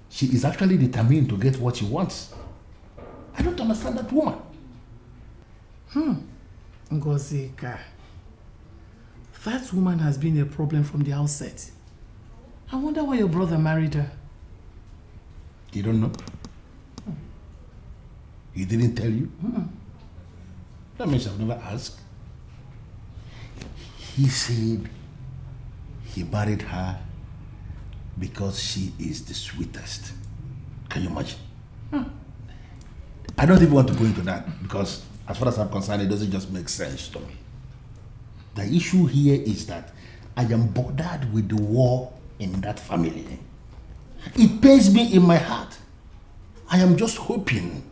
she is actually determined to get what she wants. I don't understand that woman. Ngozi, that woman has been a problem from the outset. I wonder why your brother married her. You don't know? He didn't tell you? That means I've never asked. He said he married her because she is the sweetest. Can you imagine? I don't even want to go into that because as far as I'm concerned, it doesn't just make sense to me. The issue here is that I am bothered with the war in that family. It pains me in my heart. I'm just hoping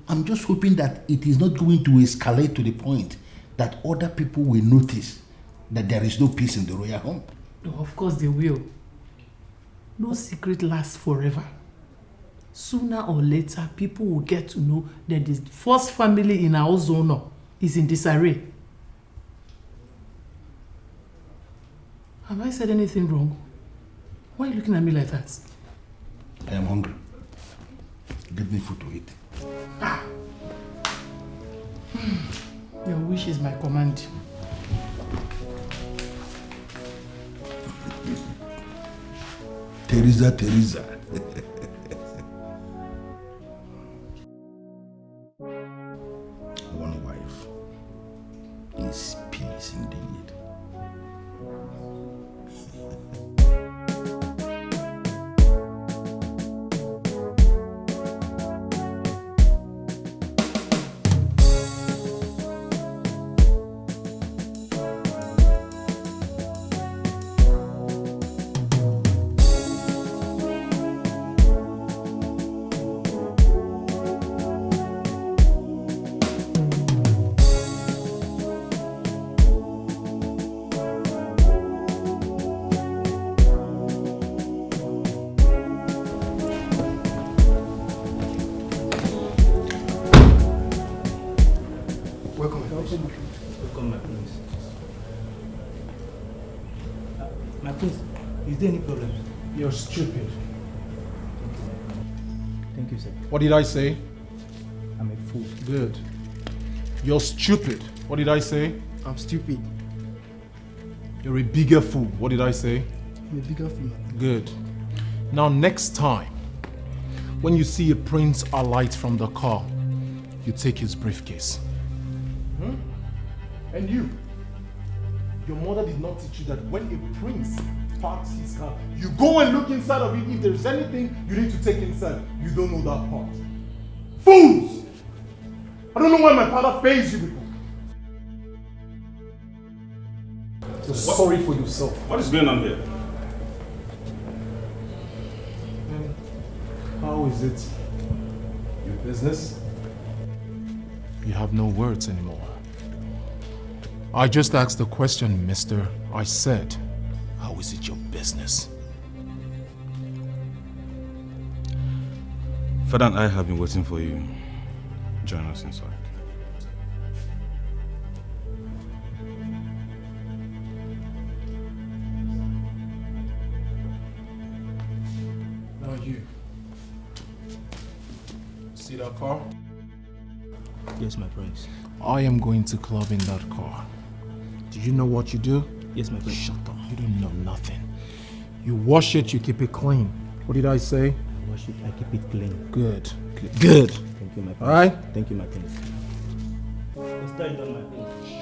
that it is not going to escalate to the point that other people will notice that there is no peace in the royal home. Oh, of course they will. No secret lasts forever. Sooner or later, people will get to know that the first family in our zone is in disarray. Have I said anything wrong? Why are you looking at me like that? I am hungry. Give me food to eat. Your wish is my command. Teresa. One wife is peace indeed. Welcome, my prince. My prince, is there any problem? You're stupid. Thank you, sir. What did I say? I'm a fool. Good. You're stupid. What did I say? I'm stupid. You're a bigger fool. What did I say? I'm a bigger fool. Good. Now next time, when you see a prince alight from the car, you take his briefcase. And you, your mother did not teach you that when a prince parks his car, you go and look inside of it. If there's anything you need to take inside, you don't know that part. Fools! I don't know why my father pays you people. You're sorry for yourself. What is going on here? How is it your business? You have no words anymore. I just asked the question, mister. I said, how is it your business? Father and I have been waiting for you. Join us inside. Now you. See that car? Yes, my prince. I am going to club in that car. Do you know what you do? Yes, my prince. Shut up. You don't know nothing. You wash it, you keep it clean. What did I say? I wash it, I keep it clean. Good. Good. Thank you, my prince. All right? Thank you, my prince. Stay down, my prince.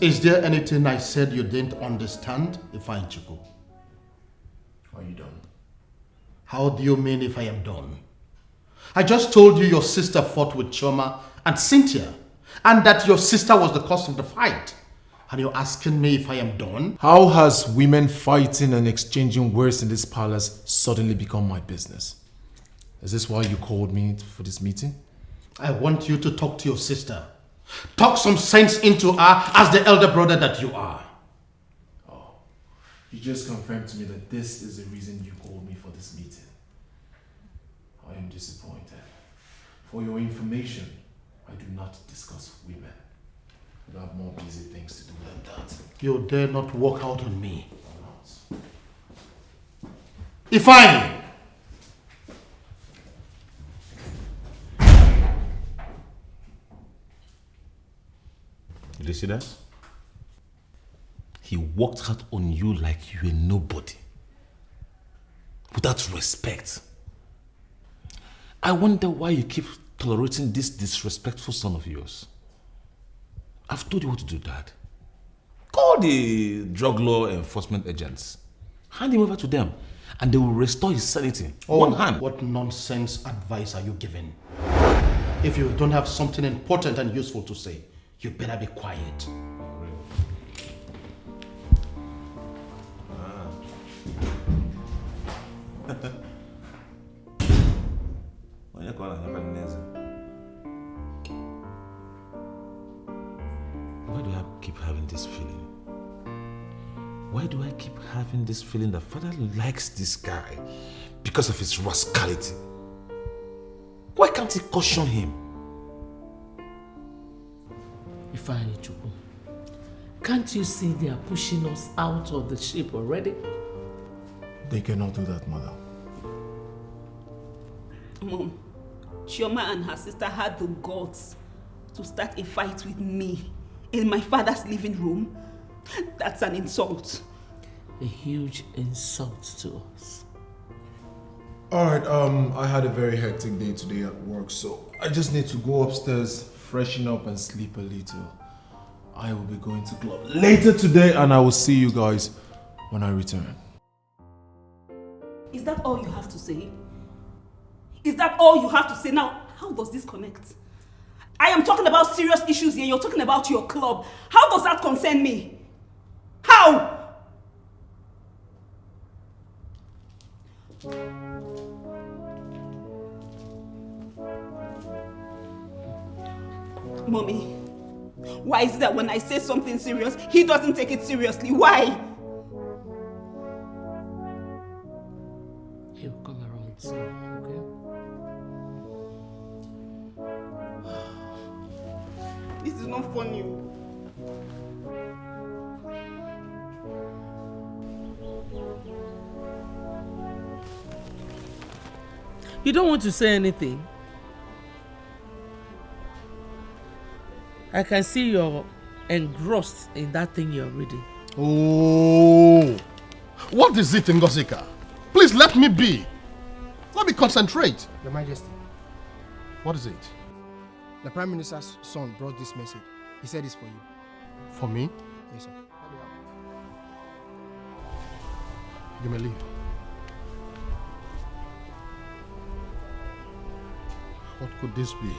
Is there anything I said you didn't understand, Ifeanyichukwu? Are you done? How do you mean if I am done? I just told you your sister fought with Choma and Cynthia, and that your sister was the cause of the fight. And you're asking me if I am done? How has women fighting and exchanging words in this palace suddenly become my business? Is this why you called me for this meeting? I want you to talk to your sister. Talk some sense into her as the elder brother that you are. Oh, you just confirmed to me that this is the reason you called me for this meeting. I am disappointed. For your information, I do not discuss women. I have more busy things to do than that. You dare not walk out on me. Ifeanyi! Did you see that? He walked out on you like you were nobody. Without respect. I wonder why you keep tolerating this disrespectful son of yours. I've told you what to do, Dad. Call the drug law enforcement agents. Hand him over to them and they will restore his sanity. Oh, One hand. What nonsense advice are you giving? If you don't have something important and useful to say, you better be quiet. Why do I keep having this feeling? Why do I keep having this feeling that Father likes this guy because of his rascality? Why can't he caution him? Ifeanyichukwu, can't you see they are pushing us out of the ship already? They cannot do that, Mother. Mom, Chioma and her sister had the guts to start a fight with me in my father's living room. That's an insult. A huge insult to us. Alright, I had a very hectic day today at work, so I just need to go upstairs, freshen up and sleep a little. I will be going to club later today and I will see you guys when I return. Is that all you have to say? Is that all you have to say? Now, how does this connect? I am talking about serious issues here. You're talking about your club. How does that concern me? How? Mommy, why is it that when I say something serious, he doesn't take it seriously? Why? He'll come around soon, okay? This is not funny. You don't want to say anything? I can see you're engrossed in that thing you're reading. Oh, what is it, Ngozi? Please let me be. Let me concentrate. Your Majesty, What is it? the Prime Minister's son brought this message. He said it's for you. For me? Yes, sir. You may leave. What could this be?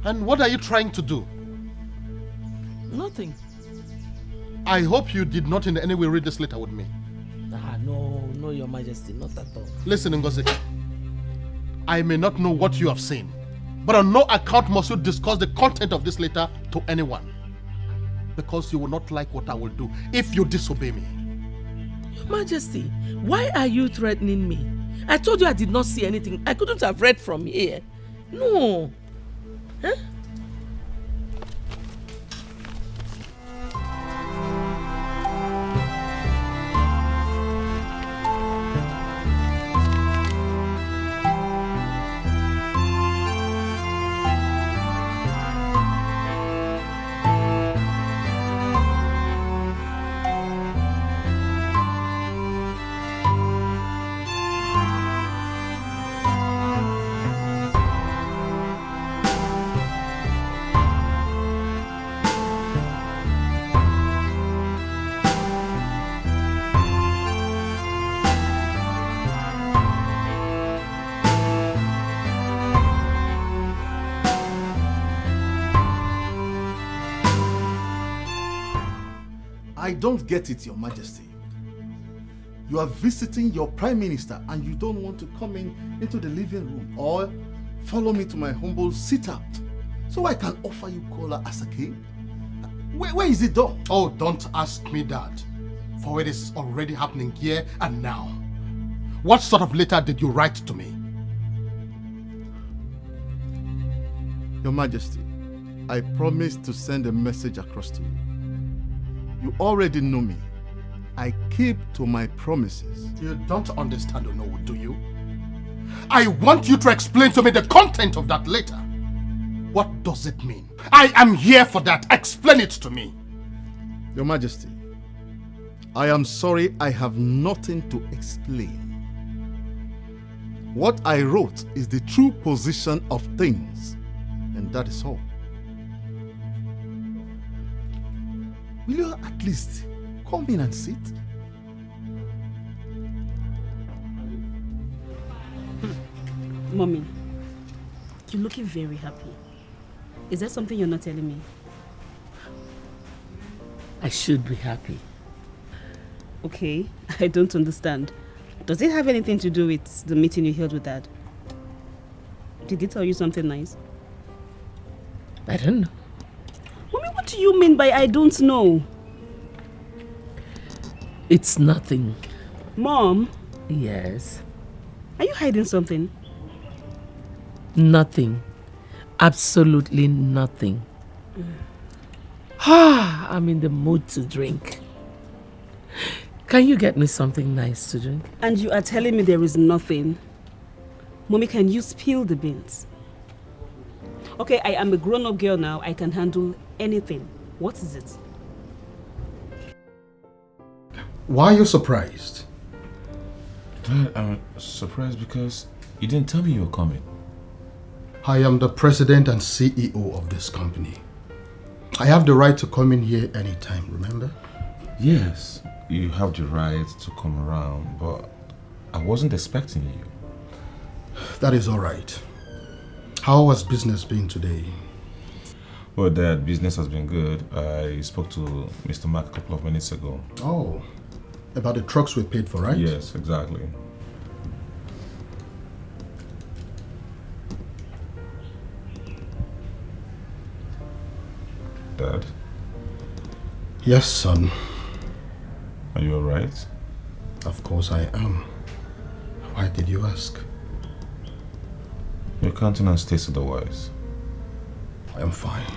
And what are you trying to do? Nothing. I hope you did not in any way read this letter with me. No, Your Majesty, not at all. Listen, Ngozi. I may not know what you have seen, but on no account must you discuss the content of this letter to anyone. Because you will not like what I will do if you disobey me. Your Majesty, why are you threatening me? I told you I did not see anything. I couldn't have read from here. No. Huh? I don't get it, Your Majesty. You are visiting your Prime Minister and you don't want to come into the living room or follow me to my humble sit-out so I can offer you cola as a king? Where is it done? Oh, don't ask me that, for it is already happening here and now. What sort of letter did you write to me? Your Majesty, I promised to send a message across to you. You already know me. I keep to my promises. You don't understand, Ugezu, do you? I want you to explain to me the content of that letter. What does it mean? I am here for that. Explain it to me. Your Majesty, I am sorry I have nothing to explain. What I wrote is the true position of things, and that is all. Will you at least come in and sit? Mommy, you're looking very happy. Is there something you're not telling me? I should be happy. Okay, I don't understand. Does it have anything to do with the meeting you held with Dad? Did he tell you something nice? I don't know. Mommy, what do you mean by I don't know? It's nothing. Mom? Yes? Are you hiding something? Nothing. Absolutely nothing. I'm in the mood to drink. Can you get me something nice to drink? And you are telling me there is nothing? Mommy, can you spill the beans? Okay, I am a grown-up girl now. I can handle anything. What is it? Why are you surprised? Dad, I'm surprised because you didn't tell me you were coming. I am the president and CEO of this company. I have the right to come in here anytime, remember? Yes, you have the right to come around, but I wasn't expecting you. That is all right. How has business been today? Well, Dad, business has been good. I spoke to Mr. Mark a couple of minutes ago. Oh, about the trucks we paid for, right? Yes, exactly. Dad? Yes, son. Are you alright? Of course I am. Why did you ask? Your countenance states otherwise. I am fine.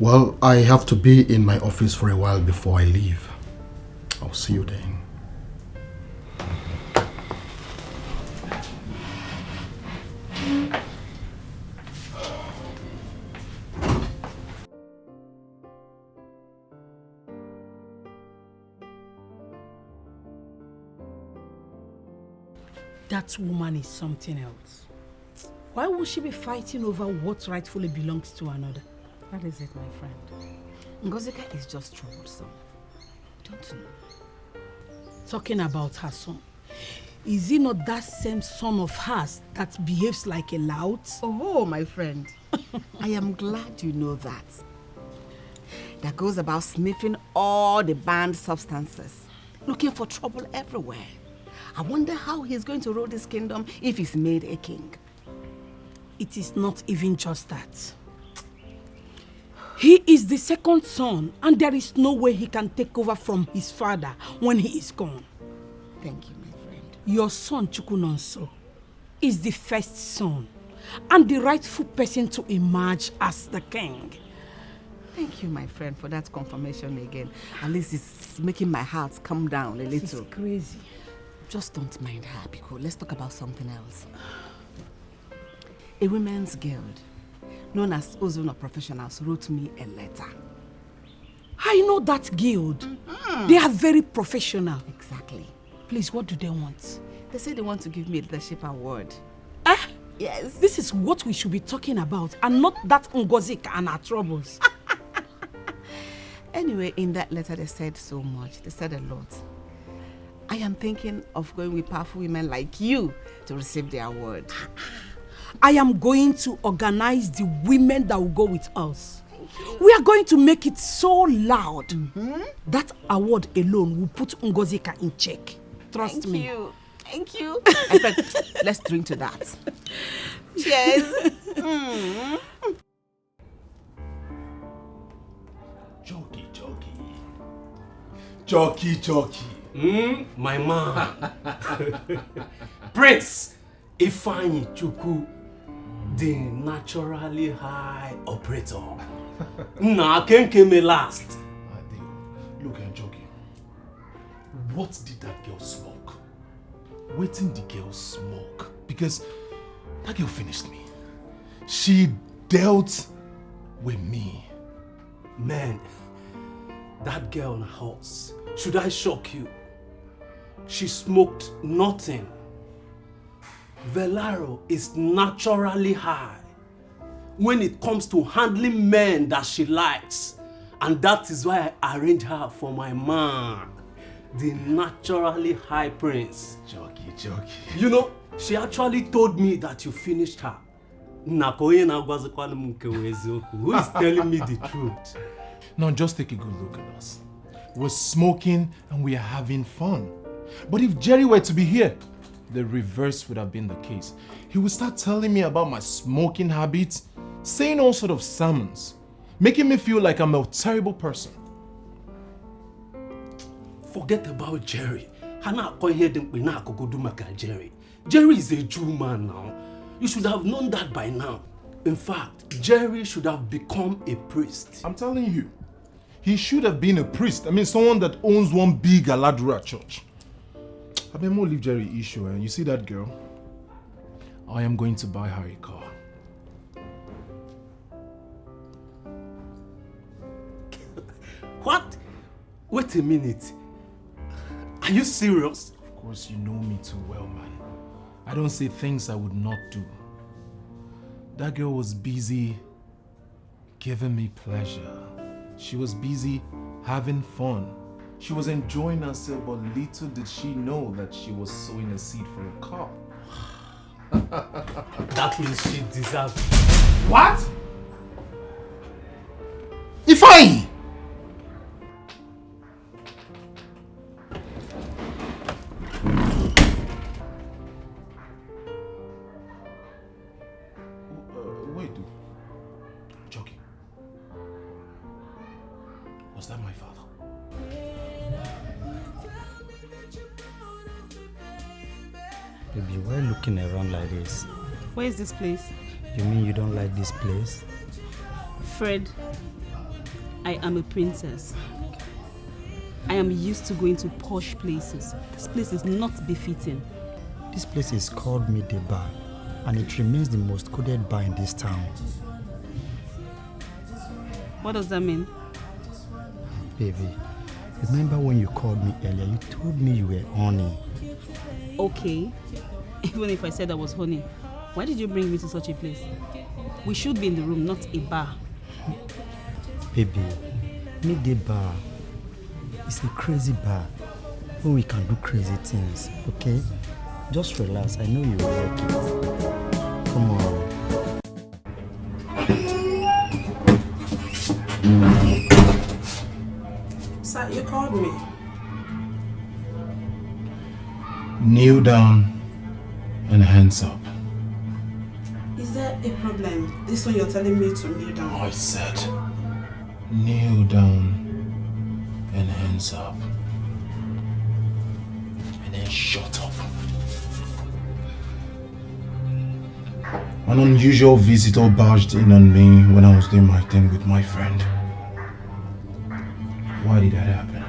Well, I have to be in my office for a while before I leave. I'll see you then. That woman is something else. Why would she be fighting over what rightfully belongs to another? That is it, my friend. Ngozika is just troublesome. Don't you know? Talking about her son. Is he not that same son of hers that behaves like a lout? Oh, my friend. I am glad you know that. That goes about sniffing all the banned substances, looking for trouble everywhere. I wonder how he's going to rule this kingdom if he's made a king. It is not even just that. He is the second son, and there is no way he can take over from his father when he is gone. Thank you, my friend. Your son, Chukunonso, is the first son, and the rightful person to emerge as the king. Thank you, my friend, for that confirmation again. At least it's making my heart come down a little. It's crazy. Just don't mind her, because let's talk about something else. A women's guild, known as Ezeonu Professionals, wrote me a letter. I know that guild. They are very professional. Exactly. Please, what do they want? They say they want to give me a leadership award. Yes. This is what we should be talking about, and not that Ngozi and her troubles. Anyway, in that letter they said so much. They said a lot. I am thinking of going with powerful women like you to receive the award. I am going to organize the women that will go with us. We are going to make it so loud. That award alone will put Ngozika in check. Trust me. Thank you. In fact, let's drink to that. Cheers. Jockey. My man. Prince Ifeanyi Chukwu, the naturally high operator. Nah, Ken came last. Look, Jockey. What did that girl smoke? Waiting the girl smoke. Because that girl finished me. She dealt with me. Man, that girl on a horse. Should I shock you? She smoked nothing. Velaro is naturally high when it comes to handling men that she likes. And that is why I arranged her for my man, the naturally high prince. Jockey. You know, she actually told me that you finished her. Who is telling me the truth? Now just take a good look at us. We're smoking and we are having fun. But if Jerry were to be here, the reverse would have been the case. He would start telling me about my smoking habits, saying all sort of sermons, making me feel like I'm a terrible person. Forget about Jerry. Jerry is a Jew man now. You should have known that by now. In fact, Jerry should have become a priest. I'm telling you, he should have been a priest. I mean, someone that owns one big Aladura church. I mean, more leave Jerry issue. You see that girl? I am going to buy her a car. What? Wait a minute. Are you serious? Of course, you know me too well, man. I don't say things I would not do. That girl was busy giving me pleasure. She was busy having fun. She was enjoying herself, but little did she know that she was sowing a seed for a car. That means she deserves it. What? Ifeanyi! Wait, Jockey. Was that my father? Baby, why are you looking around like this? Where is this place? You mean you don't like this place? Fred, I am a princess. I am used to going to posh places. This place is not befitting. This place is called Midday Bar, and it remains the most coded bar in this town. What does that mean? Baby, remember when you called me earlier, you told me you were horny. Okay. Even if I said I was honey, why did you bring me to such a place? We should be in the room, not a bar. Baby, meet the bar. It's a crazy bar where we can do crazy things, okay? Just relax. I know you will like it. Come on. Sir, you called me. Kneel down and hands up. Is there a problem? This one you're telling me to kneel down. I said, kneel down and hands up. And then shut up. An unusual visitor barged in on me when I was doing my thing with my friend. Why did that happen?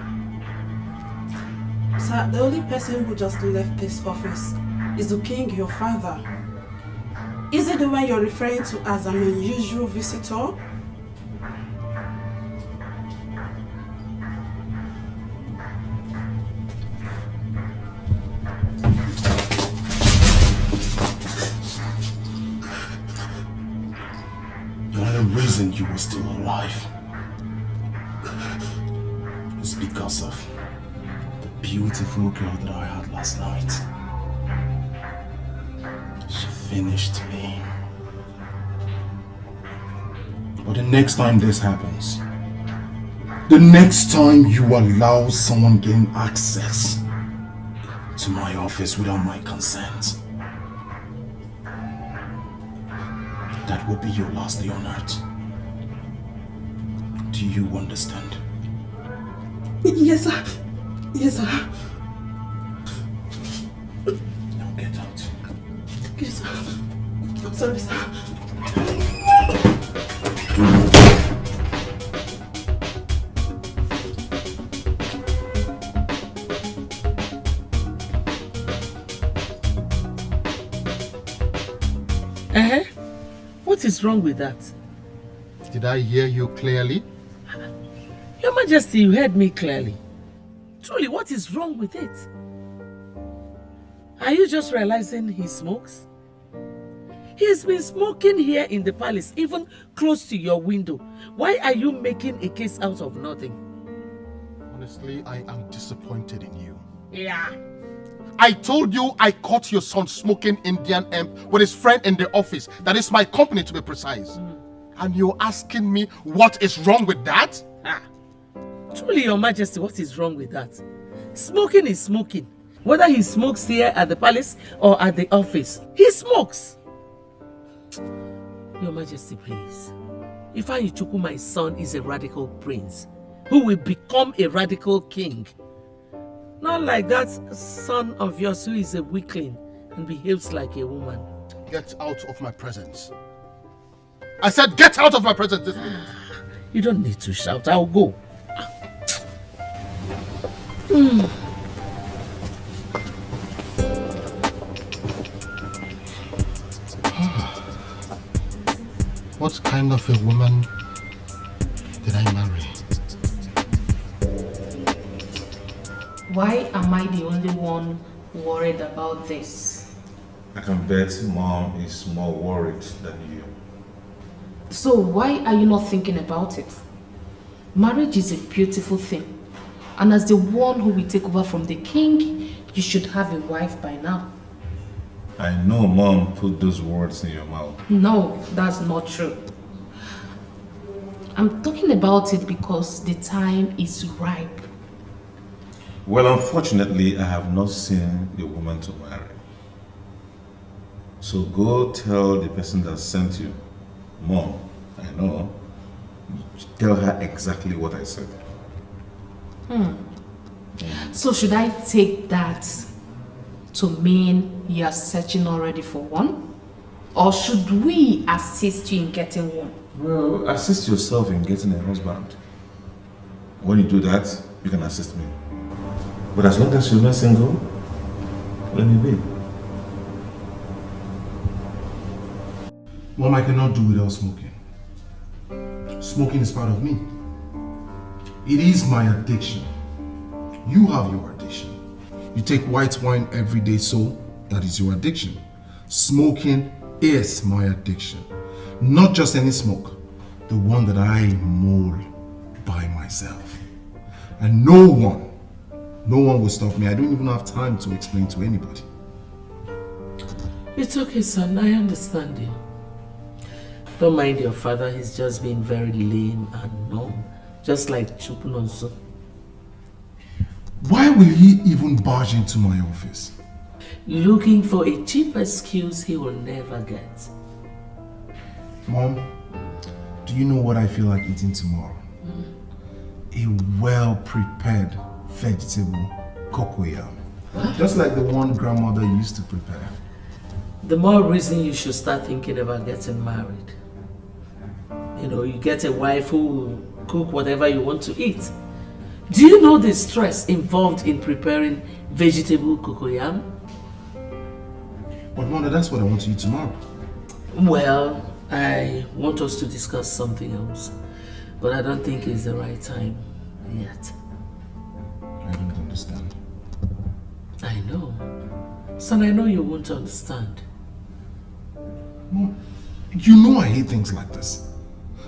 Sir, the only person who just left this office is the king, your father. Is it the one you're referring to as an unusual visitor? The only reason you were still alive is because of the beautiful girl that I had last night. She finished me. But the next time this happens, the next time you allow someone gain access to my office without my consent, that will be your last day on earth. Do you understand? Yes, sir. Yes, sir. Now get out. Yes, sir. I'm sorry, sir. What is wrong with that? Did I hear you clearly? Your Majesty, you heard me clearly. Truly, what is wrong with it? Are you just realizing he smokes? He's been smoking here in the palace, even close to your window. Why are you making a case out of nothing? Honestly, I am disappointed in you. Yeah. I told you I caught your son smoking Indian hemp with his friend in the office. That is my company, to be precise. And you're asking me what is wrong with that? Truly, Your Majesty, what is wrong with that? Smoking is smoking. Whether he smokes here at the palace or at the office, he smokes. Your Majesty, please. Ifeanyi, my son, is a radical prince who will become a radical king. Not like that son of yours who is a weakling and behaves like a woman. Get out of my presence. I said get out of my presence this minute. You don't need to shout. I'll go. What kind of a woman did I marry? Why am I the only one worried about this? I can bet Mom is more worried than you. So why are you not thinking about it? Marriage is a beautiful thing. And as the one who will take over from the king, you should have a wife by now. I know Mom put those words in your mouth. No, that's not true. I'm talking about it because the time is ripe. Well, unfortunately, I have not seen the woman to marry. So go tell the person that sent you, Mom, I know, tell her exactly what I said. So should I take that to mean you are searching already for one? Or should we assist you in getting one? Well, assist yourself in getting a husband. When you do that, you can assist me. But as long as you're not single, let me be. Mom, I cannot do without smoking. Smoking is part of me. It is my addiction. You have your addiction. You take white wine every day, so That is your addiction. Smoking is my addiction. Not just any smoke, the one that I mold by myself. And no one will stop me. I don't even have time to explain to anybody. It's okay, son. I understand you. Don't mind your father. He's just being very lame and numb. Just like Chupunonso. Why will he even barge into my office? Looking for a cheap excuse he will never get. Mom, do you know what I feel like eating tomorrow? A well-prepared vegetable cocoyam. Just like the one grandmother used to prepare. The more reason you should start thinking about getting married. You know, you get a wife who will cook whatever you want to eat. Do you know the stress involved in preparing vegetable cocoyam? But Mother, that's what I want to eat tomorrow. Well, I want us to discuss something else. But I don't think it's the right time yet. I don't understand. I know. Son, I know you won't understand. Mom, you know I hate things like this.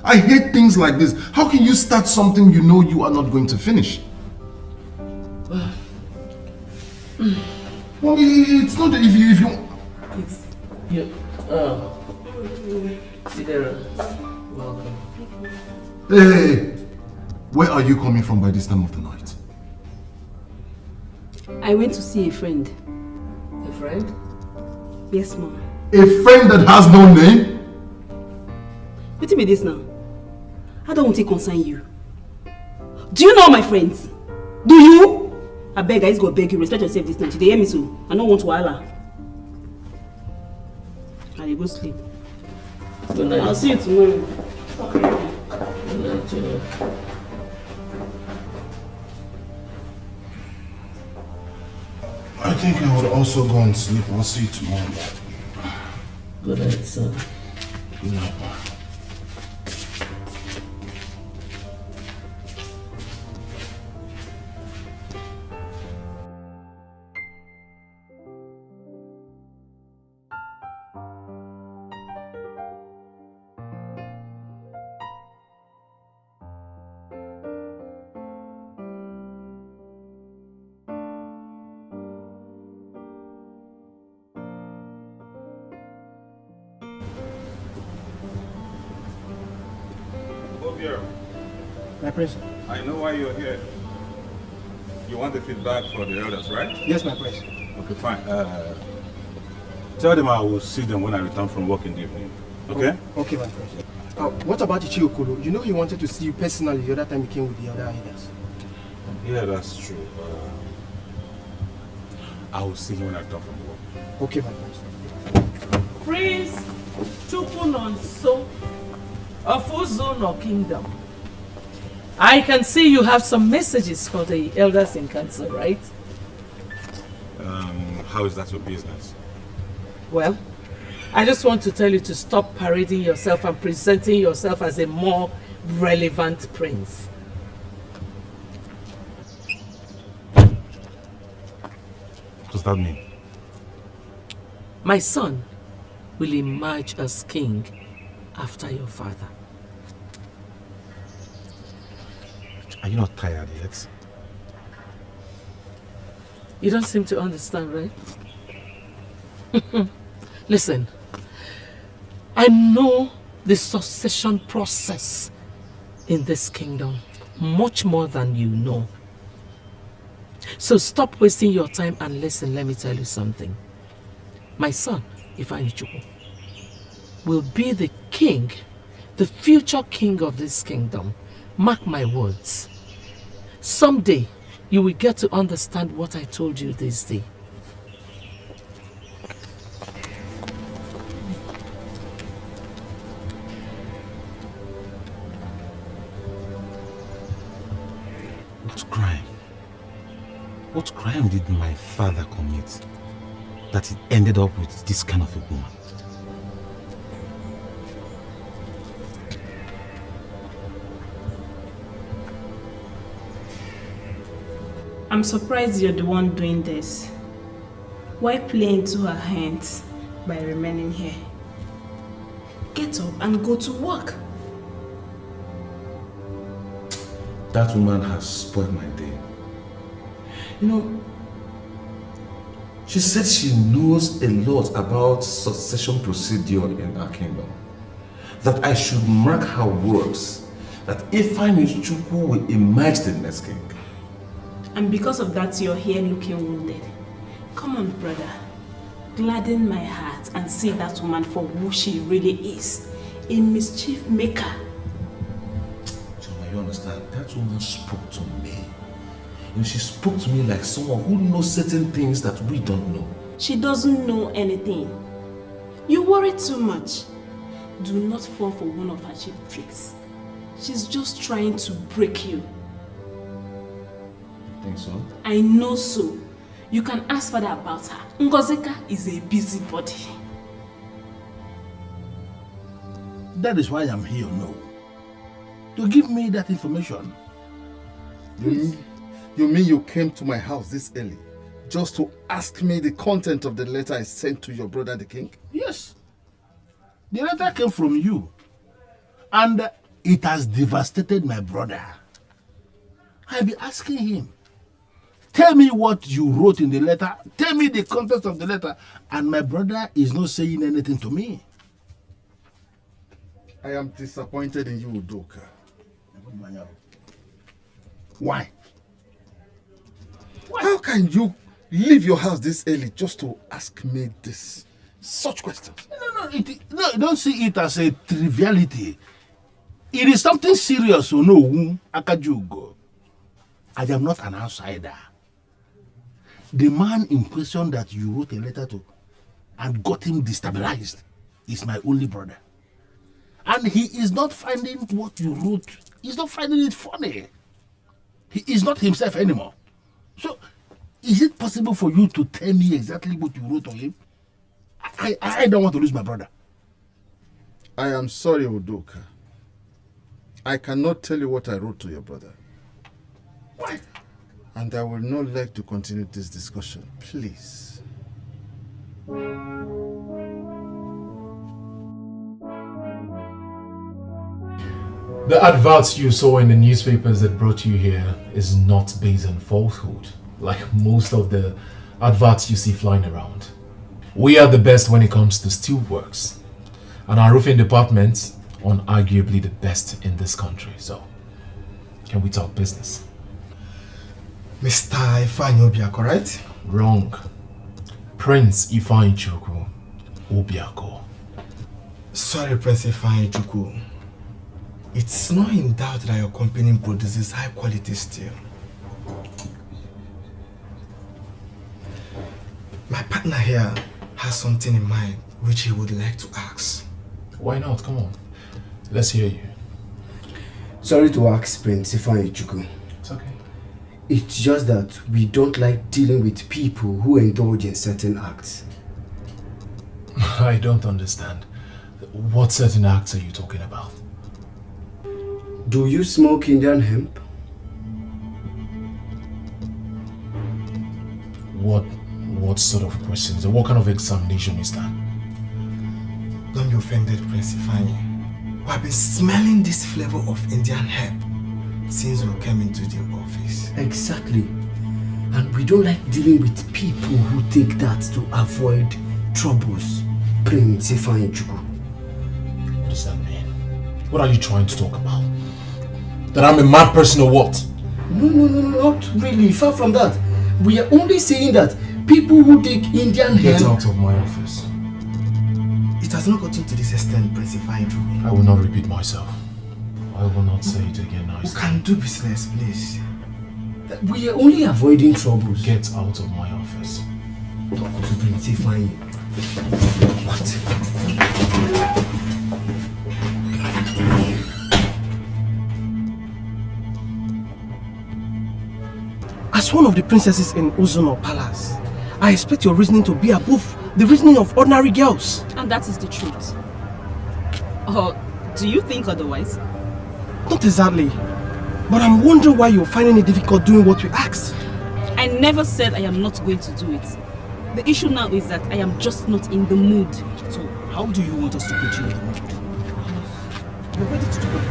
I hate things like this. How can you start something you know you are not going to finish? Well, it's not if you... It's... You... Sidera, welcome. Hey! Where are you coming from by this time of the night? I went to see a friend. A friend? Yes, Mom. A friend that has no name? What be this now? I don't want to concern you. Do you know my friends? Do you? I beg, I just go beg you. Respect yourself this night. You hear me so? I don't want to holler. I go sleep. Good night. I'll see you tomorrow. Good night, Joe. I think I would also go and sleep. I'll see you tomorrow. Good night, son. Good night. My prince. I know why you're here. You want the feedback for the elders, right? Yes, my prince. Okay, fine. Tell them I will see them when I return from work in the evening. Okay? Oh, okay, my prince. What about Ichiokolo? You know he wanted to see you personally the other time he came with the other elders. Yeah, that's true. I will see him when I return from work. Okay, my prince. Prince Chupunonso of Ugezu Kingdom. I can see you have some messages for the elders in council, right? How is that your business? Well, I just want to tell you to stop parading yourself and presenting yourself as a more relevant prince. What does that mean? My son will emerge as king after your father. Are you not tired yet? You don't seem to understand, right? Listen, I know the succession process in this kingdom much more than you know. So stop wasting your time and listen, let me tell you something. My son, Ifeanyichukwu, will be the king, the future king of this kingdom. Mark my words. Someday, you will get to understand what I told you this day. What crime did my father commit that he ended up with this kind of a woman? I'm surprised you're the one doing this. Why play into her hands by remaining here? Get up and go to work. That woman has spoiled my day. You know, she said she knows a lot about succession procedure in our kingdom. That I should mark her words. That Ifeanyichukwu will emerge the next king. And because of that, you're here looking wounded. Come on, brother. Gladden my heart and see that woman for who she really is. A mischief maker. Choma, you understand? That woman spoke to me. You know, she spoke to me like someone who knows certain things that we don't know. She doesn't know anything. You worry too much. Do not fall for one of her cheap tricks. She's just trying to break you. You think so? I know so. You can ask father about her. Ngozi is a busybody. That is why I'm here, no. To give me that information. You mean you came to my house this early just to ask me the content of the letter I sent to your brother the king? Yes. The letter came from you. And it has devastated my brother. I'll be asking him. Tell me what you wrote in the letter. Tell me the context of the letter. And my brother is not saying anything to me. I am disappointed in you, Udoka. Why? How can you leave your house this early just to ask me this? Such questions. No, don't see it as a triviality. It is something serious, so no, Akajugo. I am not an outsider. The man in question that you wrote a letter to and got him destabilized is my only brother. And he is not finding what you wrote, he's not finding it funny. He is not himself anymore. So, is it possible for you to tell me exactly what you wrote to him? I don't want to lose my brother. I am sorry, Udoka. I cannot tell you what I wrote to your brother. Why? And I would not like to continue this discussion. Please. The adverts you saw in the newspapers that brought you here is not based on falsehood, like most of the adverts you see flying around. We are the best when it comes to steelworks, and our roofing department unarguably the best in this country. So, can we talk business? Mr. Ifeanyi Obiako, right? Wrong. Prince Ifeanyichukwu Obiako. Sorry, Prince Ifeanyichukwu. It's not in doubt that your company produces high quality steel. My partner here has something in mind which he would like to ask. Why not? Come on. Let's hear you. Sorry to ask, Prince Ifeanyichukwu. It's okay. It's just that we don't like dealing with people who indulge in certain acts. I don't understand. What certain acts are you talking about? Do you smoke Indian hemp? What sort of questions? What kind of examination is that? Don't be offended, Prince Ifeanyi. We have been smelling this flavor of Indian hemp since we came into the office. Exactly. And we don't like dealing with people who take that to avoid troubles. Prince Ifeanyichukwu. What does that mean? What are you trying to talk about? That I'm a mad person or what? No, not really. Far from that. We are only saying that people who take Indian hemp... Get out of my office. It has not gotten to this extent, Prince Ifeanyi. I will not repeat myself. I will not say it again nicely. We can do business, please. We are only avoiding troubles. Get out of my office. Prince Ifeanyi. What? As one of the princesses in Ezeonu Palace, I expect your reasoning to be above the reasoning of ordinary girls. And that is the truth. Or do you think otherwise? Not exactly. But I'm wondering why you're finding it difficult doing what we asked. I never said I am not going to do it. The issue now is that I am just not in the mood. So, how do you want us to put you in the mood? You're ready to do it.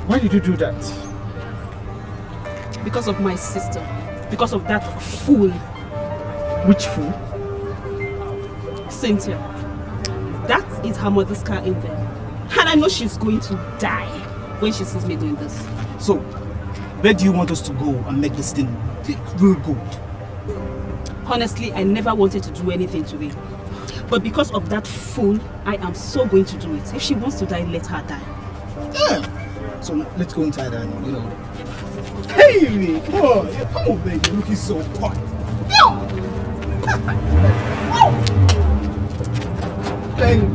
Why did you do that? Because of my sister. Because of that fool. Which fool? Cynthia. That is her mother's car in there. And I know she's going to die when she sees me doing this. So, where do you want us to go and make this thing real good? Honestly, I never wanted to do anything today. But because of that fool, I am so going to do it. If she wants to die, let her die. Yeah. So let's go inside and, Hey, come on, baby, you're looking so hot. Baby.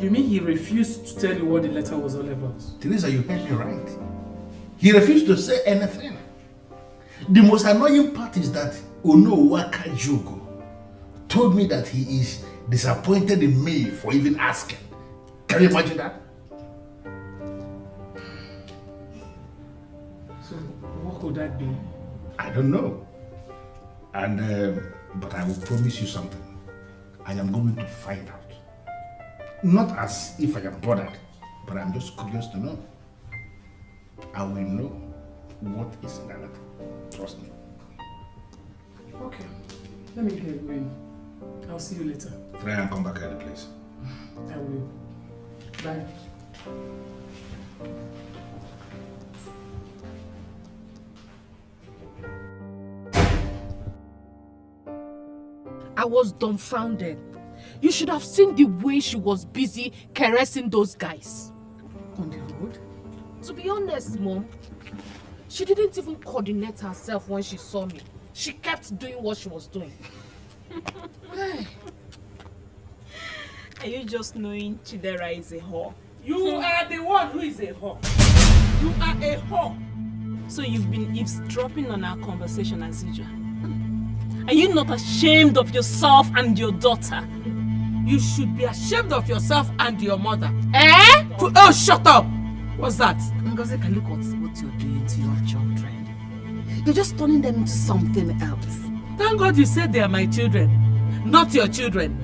You mean he refused to tell you what the letter was all about? Teresa, you heard me right. He refused to say anything. The most annoying part is that Ugezu.J told me that he is disappointed in me for even asking. Can you imagine that? So, what could that be? I don't know. And but I will promise you something. I am going to find out. Not as if I am bothered, but I'm just curious to know. I will know what is in that letter. Trust me. Okay. Let me get going. I'll see you later. Try and come back at the place. I will. Bye. I was dumbfounded. You should have seen the way she was busy caressing those guys. On the road? To be honest, Mom, she didn't even coordinate herself when she saw me. She kept doing what she was doing. Are you just knowing Chidera is a whore? You are the one who is a whore. You are a whore. So you've been eavesdropping on our conversation as usual. Are you not ashamed of yourself and your daughter? You should be ashamed of yourself and your mother. Eh? Oh, shut up! What's that? Ngozi, can you look at what you're doing to your children? You're just turning them into something else. Thank God you said they are my children, not your children.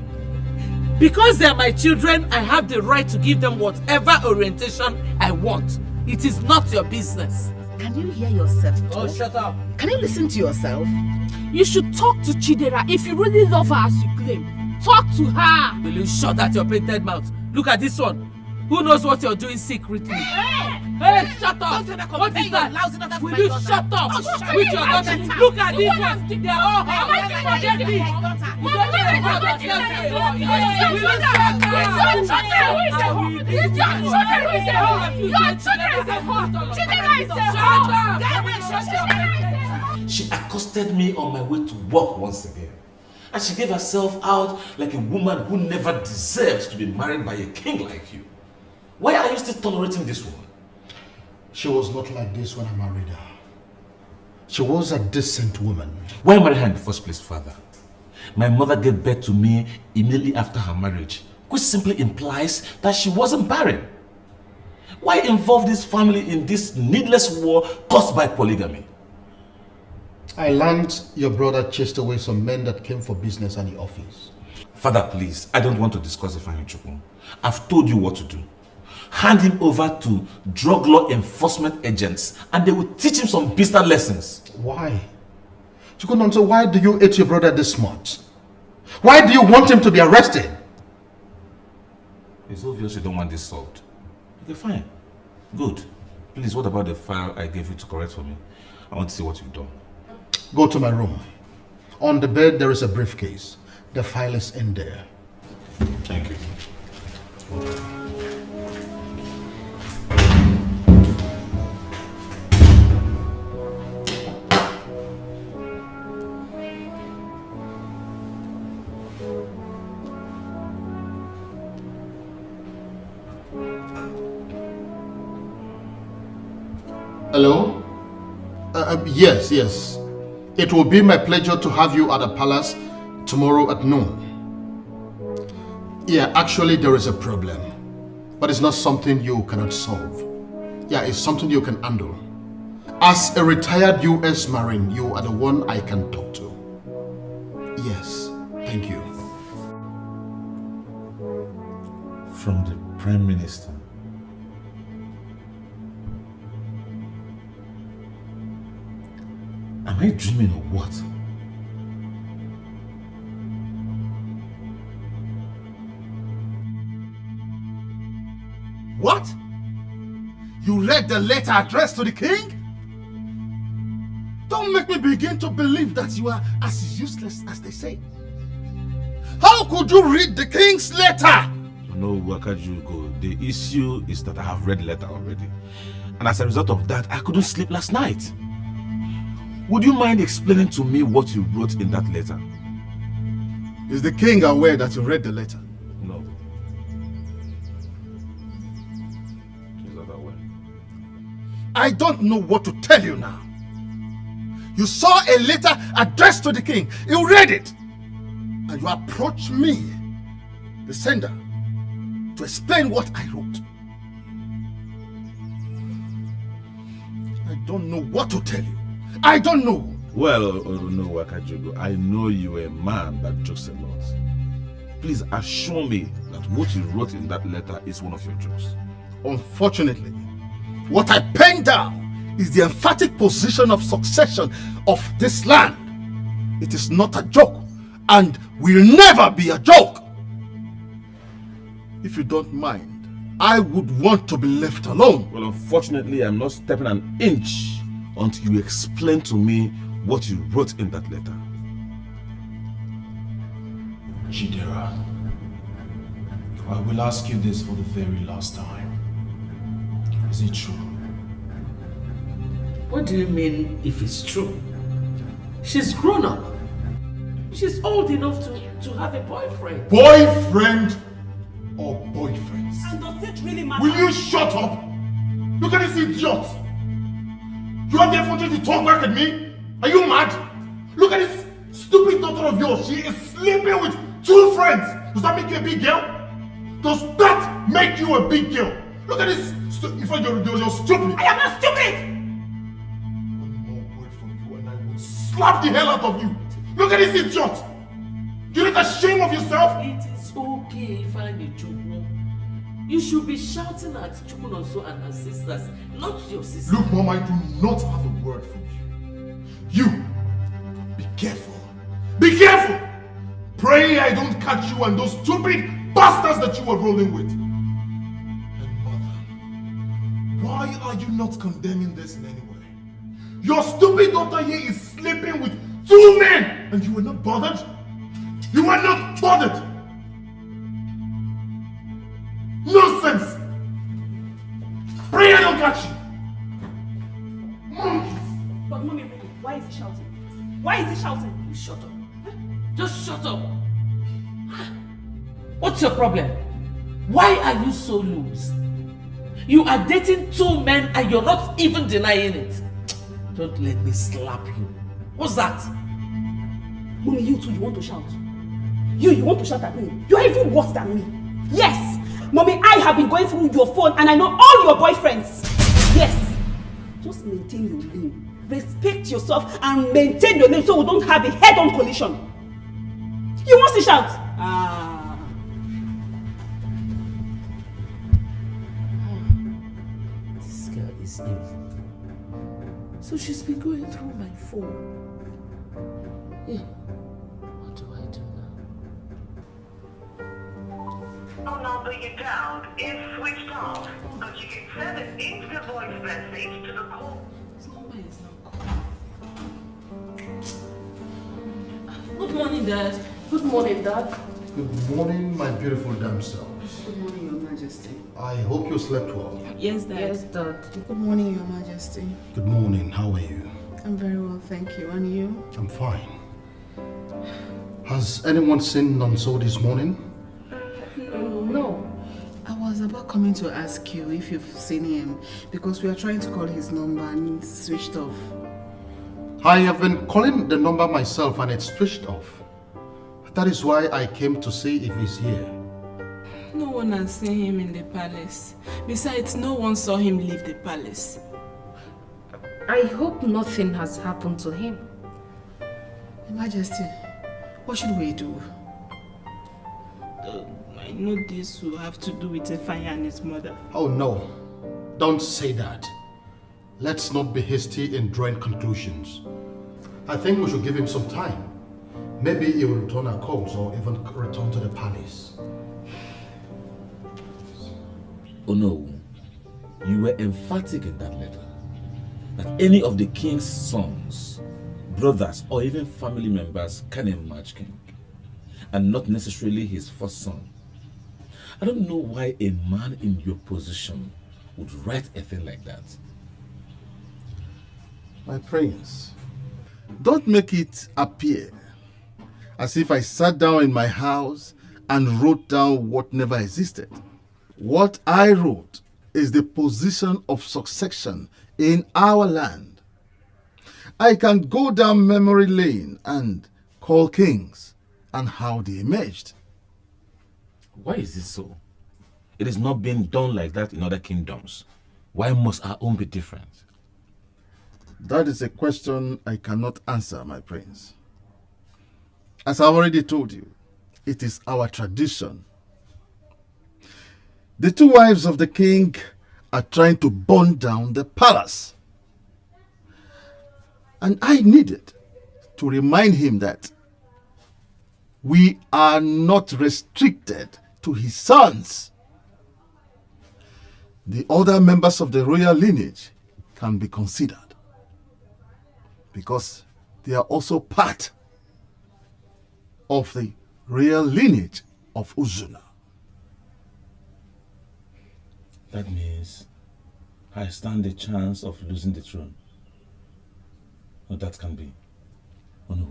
Because they are my children, I have the right to give them whatever orientation I want. It is not your business. Can you hear yourself talk? Oh, shut up. Can you listen to yourself? You should talk to Chidera if you really love her as you claim. Talk to her. Will you shut that your painted mouth? Look at this one. Who knows what you're doing secretly? Hey, shut up! What is that? Will you shut up? With your daughter? Look at this one. They are all hot. Forget me. You don't know about what you're saying. Will you shut up? It's your children who is a whore. Your children is a whore. Chidera is a whore. She accosted me on my way to work once again. And she gave herself out like a woman who never deserved to be married by a king like you. Why are you still tolerating this woman? She was not like this when I married her. She was a decent woman. Why marry her in the first place, father? My mother gave birth to me immediately after her marriage, which simply implies that she wasn't barren. Why involve this family in this needless war caused by polygamy? I learned your brother chased away some men that came for business at the office. Father, please, I don't want to discuss Ifeanyi Chukwu. I've told you what to do. Hand him over to drug law enforcement agents and they will teach him some business lessons. Why? Chukwunonso, why do you hate your brother this much? Why do you want him to be arrested? It's obvious you don't want this solved. Okay, fine. Good. Please, what about the file I gave you to correct for me? I want to see what you've done. Go to my room. On the bed, there is a briefcase. The file is in there. Thank you. Hello? Yes. It will be my pleasure to have you at the palace tomorrow at noon. Yeah, actually there is a problem. But it's not something you cannot solve. Yeah, it's something you can handle. As a retired US Marine, you are the one I can talk to. Yes, thank you. From the Prime Minister. Am I dreaming or what? What? You read the letter addressed to the king? Don't make me begin to believe that you are as useless as they say. How could you read the king's letter? No, Ugezu.J, the issue is that I have read the letter already. And as a result of that, I couldn't sleep last night. Would you mind explaining to me what you wrote in that letter? Is the king aware that you read the letter? No. He's not aware. I don't know what to tell you now. You saw a letter addressed to the king. You read it. And you approached me, the sender, to explain what I wrote. I don't know what to tell you. I don't know. Well, no, Ugezu.J, I know you're a man that jokes a lot. Please assure me that what you wrote in that letter is one of your jokes. Unfortunately, what I penned down is the emphatic position of succession of this land. It is not a joke and will never be a joke. If you don't mind, I would want to be left alone. Well, unfortunately, I'm not stepping an inch until you explain to me what you wrote in that letter. Chidera, I will ask you this for the very last time. Is it true? What do you mean if it's true? She's grown up. She's old enough to have a boyfriend. Boyfriend or boyfriends? And does it really matter? Will you shut up? Look at this idiot! You have the opportunity to talk back at me? Are you mad? Look at this stupid daughter of yours. She is sleeping with 2 friends. Does that make you a big girl? Does that make you a big girl? Look at this. In fact, you're stupid. I am not stupid! One more word from you and I will slap the hell out of you. Look at this idiot. You're not ashamed of yourself? It is okay if I'm a Chukwu. You should be shouting at Chukwunonso and her sisters, not your sister. Look, Mom, I do not have a word for you. You, be careful. Be careful! Pray I don't catch you and those stupid bastards that you are rolling with. And Mother, why are you not condemning this in any way? Your stupid daughter here is sleeping with 2 men and you are not bothered? You are not bothered! Nonsense! Pray I don't catch you! Monkeys! But Mommy, why is he shouting? Why is he shouting? You shut up. Just shut up. What's your problem? Why are you so loose? You are dating 2 men and you're not even denying it. Don't let me slap you. What's that? Mommy, you too, you want to shout. You want to shout at me. You are even worse than me. Yes! Mommy, I have been going through your phone and I know all your boyfriends. Yes. Just maintain your lane. Respect yourself and maintain your lane so we don't have a head-on collision. You want to shout? This girl is evil. So she's been going through my phone. Yeah. What do I do now? Our number you dialed is switched off, but you can send an instant voice message to the call. This number is not calling. Good morning, Dad. Good morning, Dad. Good morning, my beautiful damsels. Good morning, Your Majesty. I hope you slept well. Yes, Dad. Yes, Dad. Good morning, Your Majesty. Good morning, how are you? I'm very well, thank you. And you? I'm fine. Has anyone seen Nonso this morning? No. I was about coming to ask you if you've seen him because we are trying to call his number and it's switched off. I have been calling the number myself and it's switched off. That is why I came to see if he's here. No one has seen him in the palace. Besides, no one saw him leave the palace. I hope nothing has happened to him. Your Majesty, what should we do? I know this will have to do with Ifeanyi and his mother. Oh no, don't say that. Let's not be hasty in drawing conclusions. I think we should give him some time. Maybe he will return our calls or even return to the palace. Oh no, you were emphatic in that letter that any of the king's sons, brothers, or even family members can emerge king, and not necessarily his first son. I don't know why a man in your position would write a thing like that. My prince, don't make it appear as if I sat down in my house and wrote down what never existed. What I wrote is the position of succession in our land. I can go down memory lane and call kings and how they emerged. Why is this so? It is not being done like that in other kingdoms. Why must our own be different? That is a question I cannot answer, my prince. As I already told you, it is our tradition. The two wives of the king are trying to burn down the palace. And I needed to remind him that we are not restricted to his sons. The other members of the royal lineage can be considered because they are also part of the royal lineage of Ugezu. That means I stand a chance of losing the throne. No, that can be. Oh no.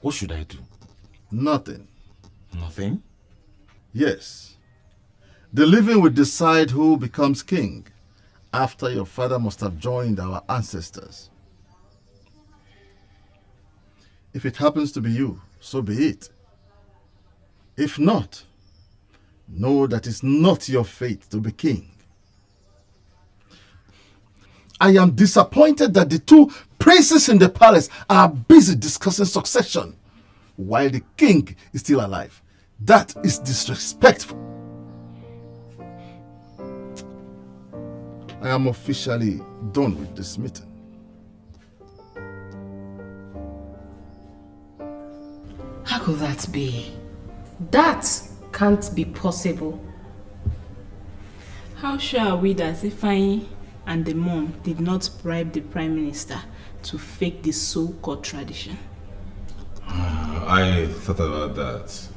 What should I do? Nothing. Nothing? Yes. The living will decide who becomes king after your father must have joined our ancestors. If it happens to be you, so be it. If not, know that it's not your fate to be king. I am disappointed that the two princes in the palace are busy discussing succession while the king is still alive. That is disrespectful. I am officially done with this meeting. How could that be? That can't be possible. How sure are we that Ifeanyi and the mom did not bribe the prime minister to fake this so-called tradition? I thought about that.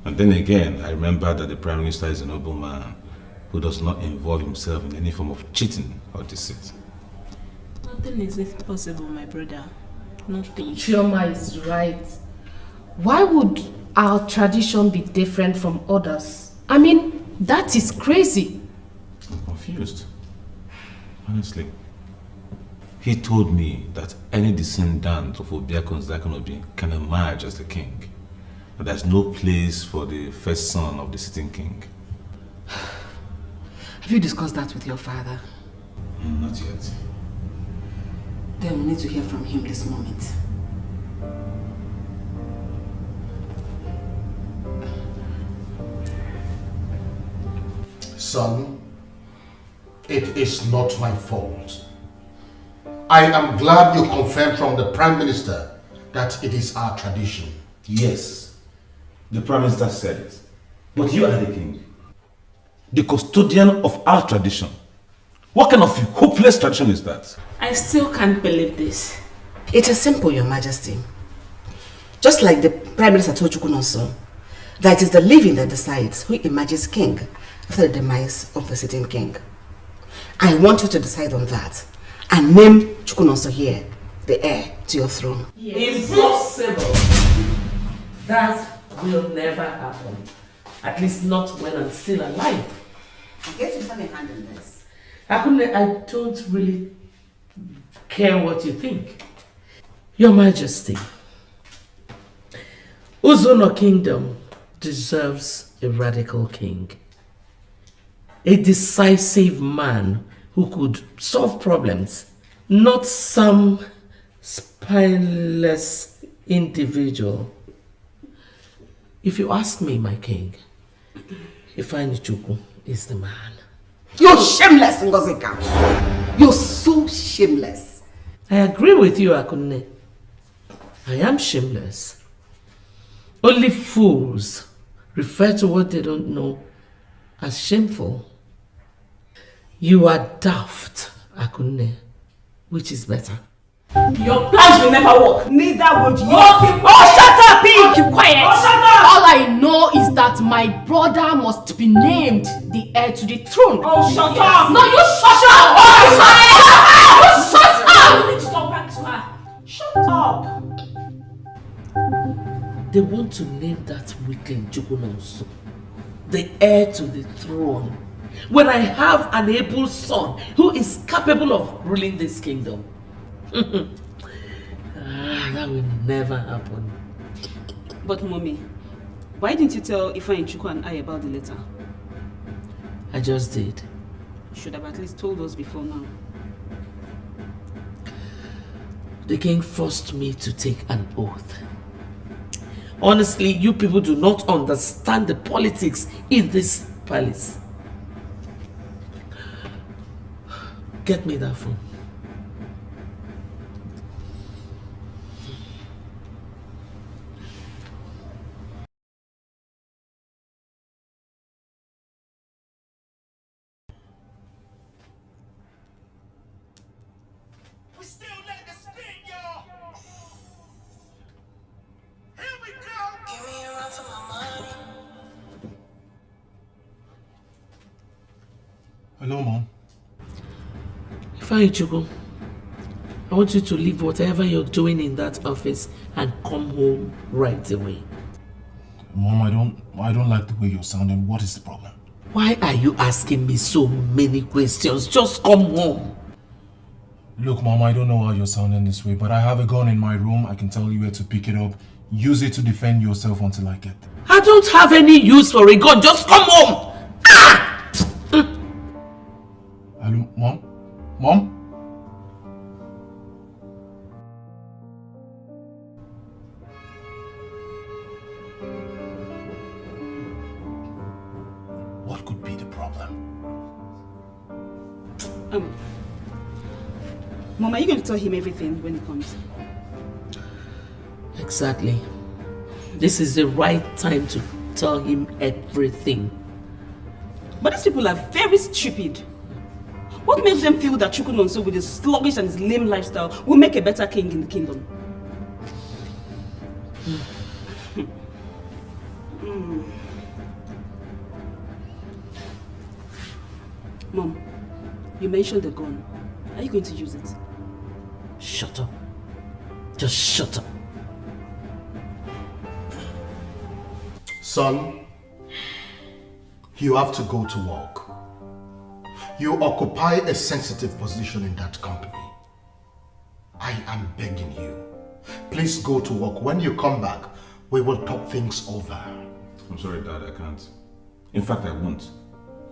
And then again, I remember that the prime minister is a noble man who does not involve himself in any form of cheating or deceit. Nothing is impossible, my brother. Nothing. Chioma is right. Why would our tradition be different from others? I mean, that is crazy. I'm confused. Honestly. He told me that any descendant of Obiakon's can emerge as the king. And there's no place for the first son of the sitting king. Have you discussed that with your father? Not yet. Then we need to hear from him this moment. Son, it is not my fault. I am glad you confirmed from the Prime Minister that it is our tradition. Yes, the Prime Minister said it. But you are the king, the custodian of our tradition. What kind of hopeless tradition is that? I still can't believe this. It is simple, Your Majesty. Just like the Prime Minister told Chukwunonso, that it is the living that decides who emerges king after the demise of the sitting king. I want you to decide on that and name Chukwunonso here the heir to your throne. Yes. Impossible. That will never happen. At least not when I'm still alive. I guess you have a hand in this. I don't really care what you think. Your Majesty, Ezeonu Kingdom deserves a radical king. A decisive man who could solve problems, not some spineless individual. If you ask me, my king, Ifeanyichukwu is the man. You're shameless, Ngozi. You're so shameless. I agree with you, Akunne. I am shameless. Only fools refer to what they don't know as shameful. You are daft, Akunne. Which is better? Your plans will never work. Neither would you. Oh, shut up, Pig! Keep quiet. Oh, shut up! All I know is that my brother must be named the heir to the throne. Oh, shut up! No, you shut up! You shut up! You shut up! You need to talk back to her. Shut up! They want to name that weakling Chukwunonso the heir to the throne when I have an able son who is capable of ruling this kingdom. That will never happen. But mommy, why didn't you tell Ifeanyichukwu and I about the letter? I just did. You should have at least told us before now. The king forced me to take an oath. Honestly, you people do not understand the politics in this palace. Get me that phone. Hello, Mom. Ifeanyichukwu, I want you to leave whatever you're doing in that office and come home right away. Mom, I don't like the way you're sounding. What is the problem? Why are you asking me so many questions? Just come home. Look, Mom, I don't know why you're sounding this way, but I have a gun in my room. I can tell you where to pick it up. Use it to defend yourself until I get there. I don't have any use for a gun. Just come home. Hello, Mom? Mom? What could be the problem? Mom, are you going to tell him everything when he comes? Exactly. This is the right time to tell him everything. But these people are very stupid. What makes them feel that Chukwunonso with his sluggish and his lame lifestyle will make a better king in the kingdom? Mom, you mentioned the gun. Are you going to use it? Shut up. Just shut up. Son, you have to go to work. You occupy a sensitive position in that company. I am begging you. Please go to work. When you come back, we will talk things over. I'm sorry, Dad, I can't. In fact, I won't.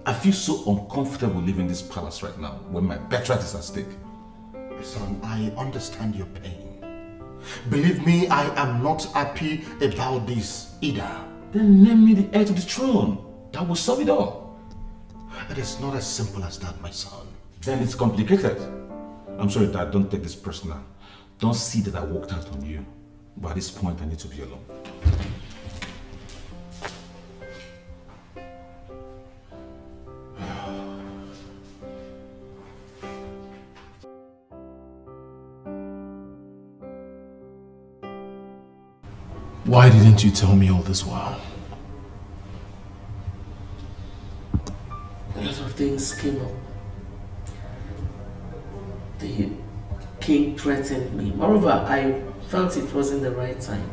I feel so uncomfortable leaving this palace right now when my birthright is at stake. Son, I understand your pain. Believe me, I am not happy about this either. Then name me the heir to the throne. That will solve it all. It is not as simple as that, my son. Then it's complicated. I'm sorry, Dad, don't take this personal. Don't see that I walked out on you. But at this point, I need to be alone. Why didn't you tell me all this while? A lot of things came up. The king threatened me. Moreover, I felt it wasn't the right time.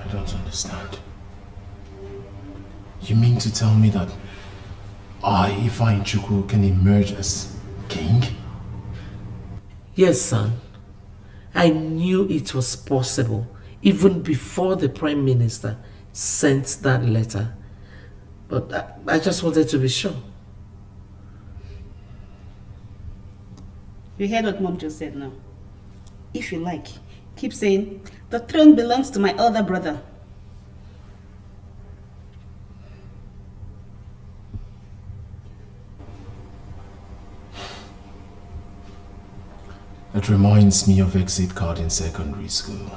I don't understand. You mean to tell me that I, Ifeanyi Chukwu, can emerge as king? Yes, son. I knew it was possible even before the Prime Minister sent that letter. But I just wanted to be sure. You heard what Mom just said now. If you like, keep saying, the throne belongs to my elder brother. It reminds me of exit card in secondary school.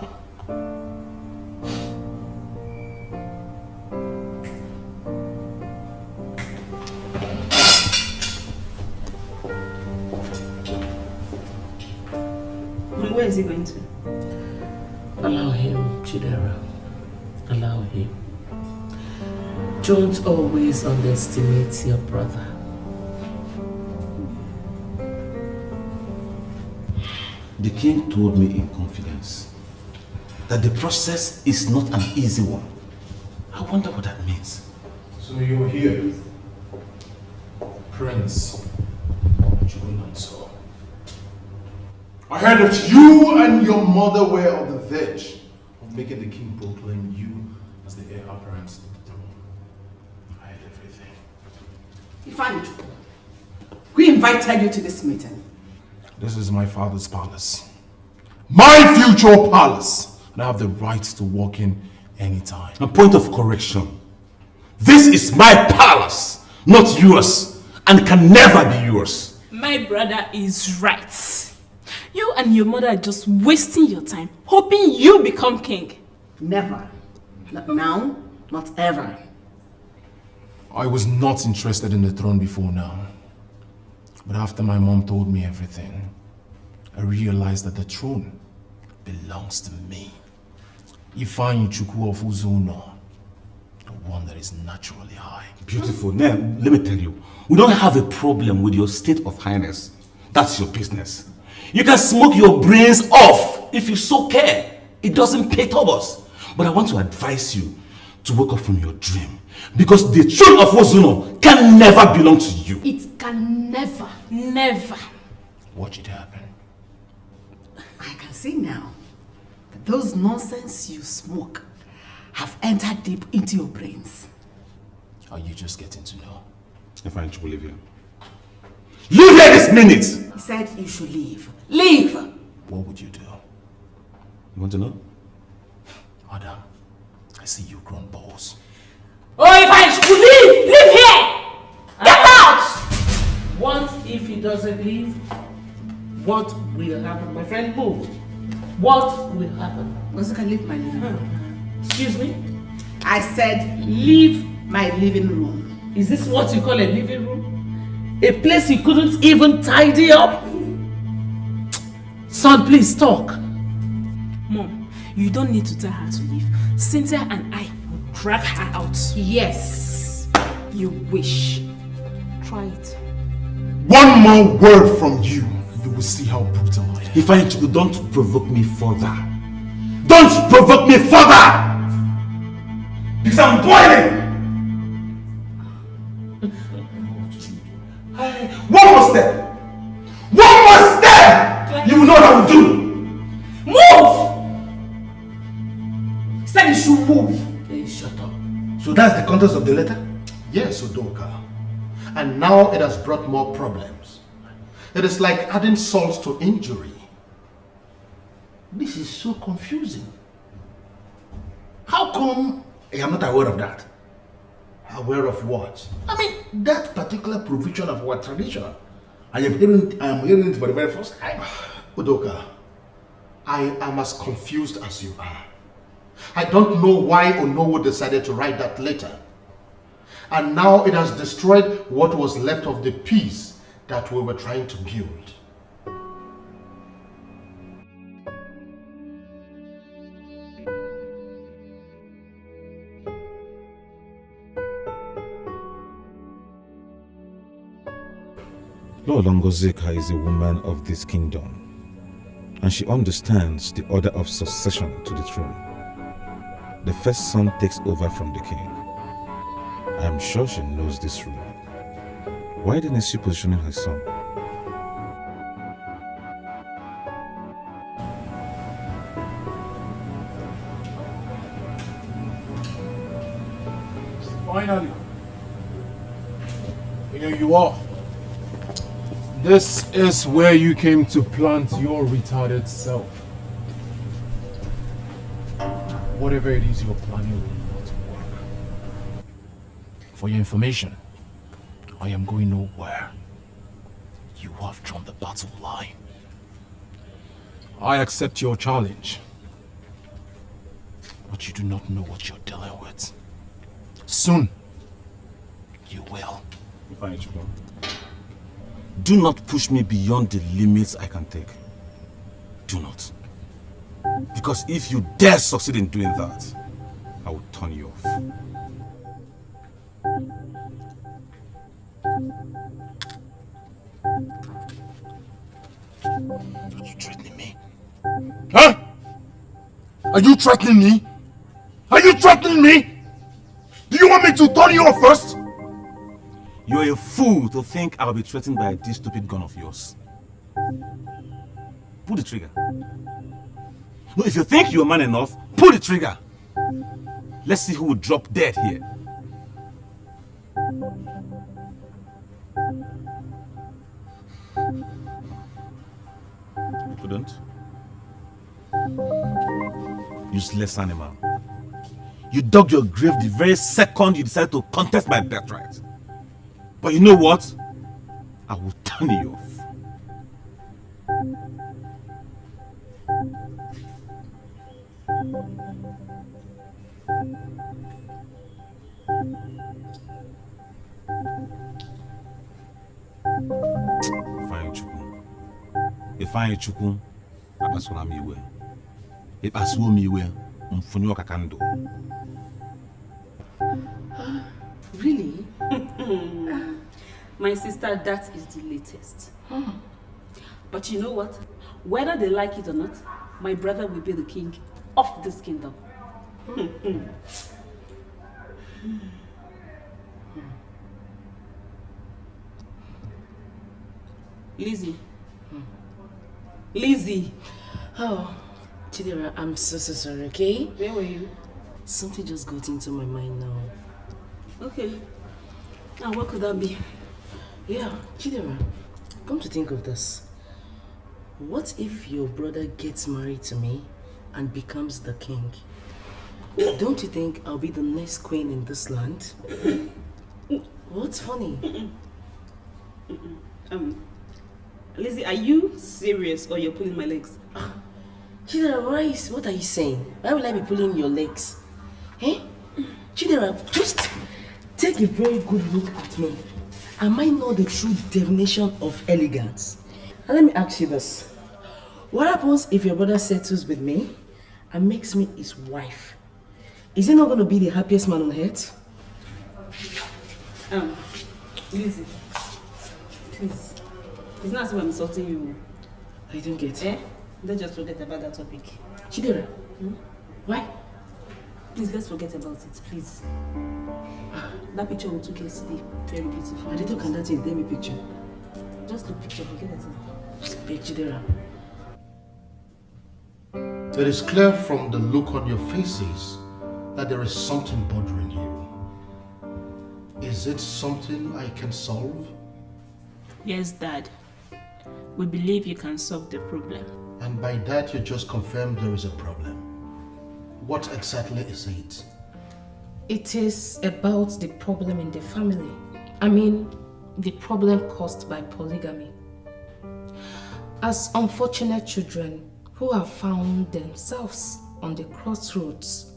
Where is he going to? Allow him, Chidera. Allow him. Don't always underestimate your brother. The king told me in confidence that the process is not an easy one. I wonder what that means. So you're here, Prince Chukwunanso. I heard that you and your mother were on the verge of making the king proclaim you as the heir apparent to the throne. I heard everything. Ifeanyi Chukwu, who invited you to this meeting? This is my father's palace. My future palace. And I have the right to walk in anytime. A point of correction. This is my palace, not yours, and can never be yours. My brother is right. You and your mother are just wasting your time, hoping you become king. Never. Not now, not ever. I was not interested in the throne before now. But after my mom told me everything, I realized that the throne belongs to me. Ifeanyi Chukwu of Ezeonu, the one that is naturally high. Beautiful. Now, let me tell you, we don't have a problem with your state of highness. That's your business. You can smoke your brains off if you so care. It doesn't perturb us. But I want to advise you to wake up from your dream. Because the throne of Ezeonu can never belong to you. It can never, never. Watch it happen. I can see now that those nonsense you smoke have entered deep into your brains. Are you just getting to know? Ifeanyi Chukwu, leave here. Leave here this minute! He said you should leave. Leave! What would you do? You want to know? Madam, I see you grown balls. Oh, Ifeanyi Chukwu, leave! Leave here! Get out! What if he doesn't leave? What will happen? My friend, move. What will happen? Ngozi can leave my living room. Excuse me? I said leave my living room. Is this what you call a living room? A place you couldn't even tidy up? Son, please talk. Mom, you don't need to tell her to leave. Cynthia and I will drag her out. Yes. You wish. Try it. One more word from you, you will see how brutal I am. Ifeanyi Chukwu, don't provoke me further. Don't provoke me further! Because I'm boiling! One more step! One more step! You will know what I will do! Move! He said you should move. Hey, shut up. So that's the contents of the letter? Yes, Udoka. And now it has brought more problems. It is like adding salt to injury. This is so confusing. How come I am not aware of that? Aware of what? I mean, that particular provision of our tradition. I am hearing it for the very first time. Udoka, I am as confused as you are. I don't know why NOLLYWOOD decided to write that letter. And now it has destroyed what was left of the peace that we were trying to build. Lord Ngozi is a woman of this kingdom, and she understands the order of succession to the throne. The first son takes over from the king. I am sure she knows this rule. Why didn't she position her son? Finally, here you are. This is where you came to plant your retarded self. Whatever it is you're planning will not work. For your information, I am going nowhere. You have drawn the battle line. I accept your challenge. But you do not know what you're dealing with. Soon, you will. Do not push me beyond the limits I can take. Do not. Because if you dare succeed in doing that, I will turn you off. Are you threatening me? Huh? Are you threatening me? Are you threatening me? Do you want me to turn you off first? You're a fool to think I'll be threatened by this stupid gun of yours. Pull the trigger. No, if you think you're man enough, pull the trigger. Let's see who will drop dead here. You couldn't? Useless animal. You dug your grave the very second you decided to contest my birthright. But you know what? I will turn you off. Ifeanyi Chukwu abasura m iwe. Ịkpasuo m iwe, mfunye ọkaka ndụ. Really? My sister, that is the latest. But you know what? Whether they like it or not, my brother will be the king of this kingdom. Lizzie. Lizzie. Oh, Chidera, I'm so sorry, okay? Where were you? Something just got into my mind now. Okay. Now, what could that be? Yeah, Chidera, come to think of this. What if your brother gets married to me and becomes the king? Don't you think I'll be the next queen in this land? What's funny? Lizzie, are you serious or you're pulling my legs? Chidera, what are you saying? Why will I be pulling your legs? Eh? Chidera, just take a very good look at me. Am I not the true definition of elegance? And let me ask you this. What happens if your brother settles with me and makes me his wife? Is he not going to be the happiest man on earth? Lizzie, please. It's not as if I'm insulting you. I don't get it. Let's just forget about that topic. Chidera, why? Please, let's forget about it, please. That picture we took yesterday, very beautiful. I didn't look at that in the picture. Just look picture, forget it. Hey, Chidera. It is clear from the look on your faces that there is something bothering you. Is it something I can solve? Yes, Dad. We believe you can solve the problem. And by that you just confirmed there is a problem. What exactly is it? It is about the problem in the family. I mean, the problem caused by polygamy. As unfortunate children who have found themselves on the crossroads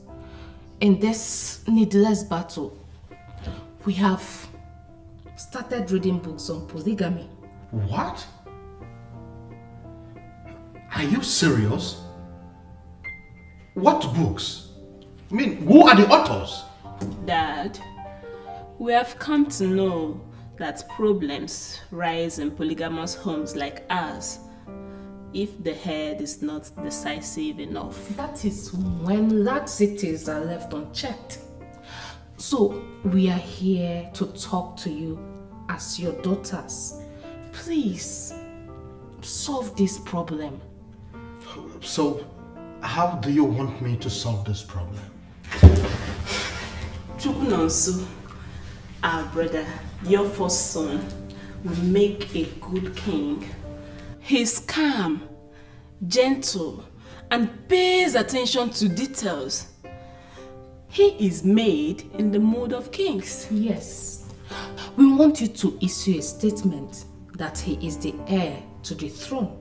in this needless battle, we have started reading books on polygamy. What? Are you serious? What books? I mean, who are the authors? Dad, we have come to know that problems rise in polygamous homes like ours if the head is not decisive enough. That is when laxities are left unchecked. So we are here to talk to you as your daughters. Please, solve this problem. So, how do you want me to solve this problem? Chukunonsu, our brother, your first son, will make a good king. He's calm, gentle, and pays attention to details. He is made in the mold of kings. Yes. We want you to issue a statement that he is the heir to the throne.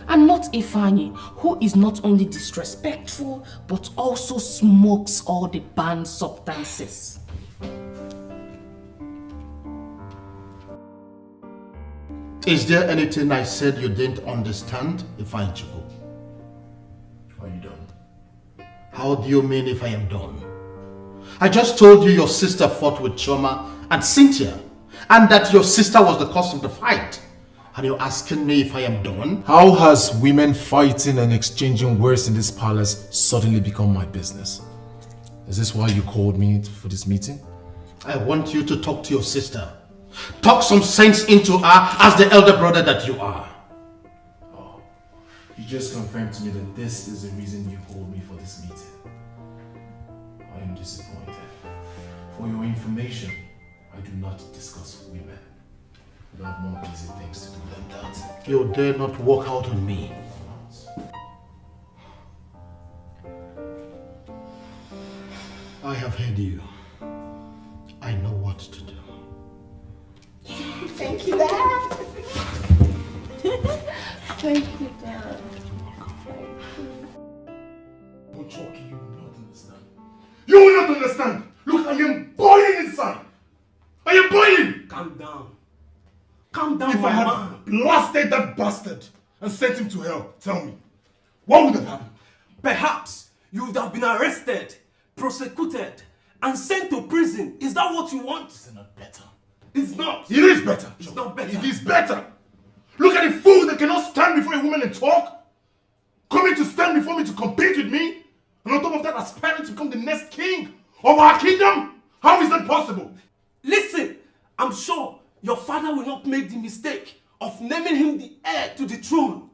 And not Ifeanyi, who is not only disrespectful, but also smokes all the banned substances. Is there anything I said you didn't understand, Ifeanyi? Are you done? How do you mean if I am done? I just told you your sister fought with Choma and Cynthia, and that your sister was the cause of the fight. And you're asking me if I am done? How has women fighting and exchanging words in this palace suddenly become my business? Is this why you called me for this meeting? I want you to talk to your sister. Talk some sense into her as the elder brother that you are. Oh, you just confirmed to me that this is the reason you called me for this meeting. I am disappointed. For your information, I do not discuss women. I have more easy things to do than that. You dare not walk out on me. I have heard you. I know what to do. Thank you, Dad. Thank you, Dad. Ochoki, you will not understand. You will not understand! Look, I am boiling inside! I am boiling! Calm down. Calm down, If I my had man. blasted that bastard and sent him to hell, tell me, what would have happened? Perhaps you would have been arrested, prosecuted, and sent to prison. Is that what you want? Is it not better? It's not. It is better. It's not better. It is better. Look at the fool that cannot stand before a woman and talk. Coming to stand before me to compete with me. And on top of that, aspiring to become the next king of our kingdom. How is that possible? Listen, I'm sure your father will not make the mistake of naming him the heir to the throne.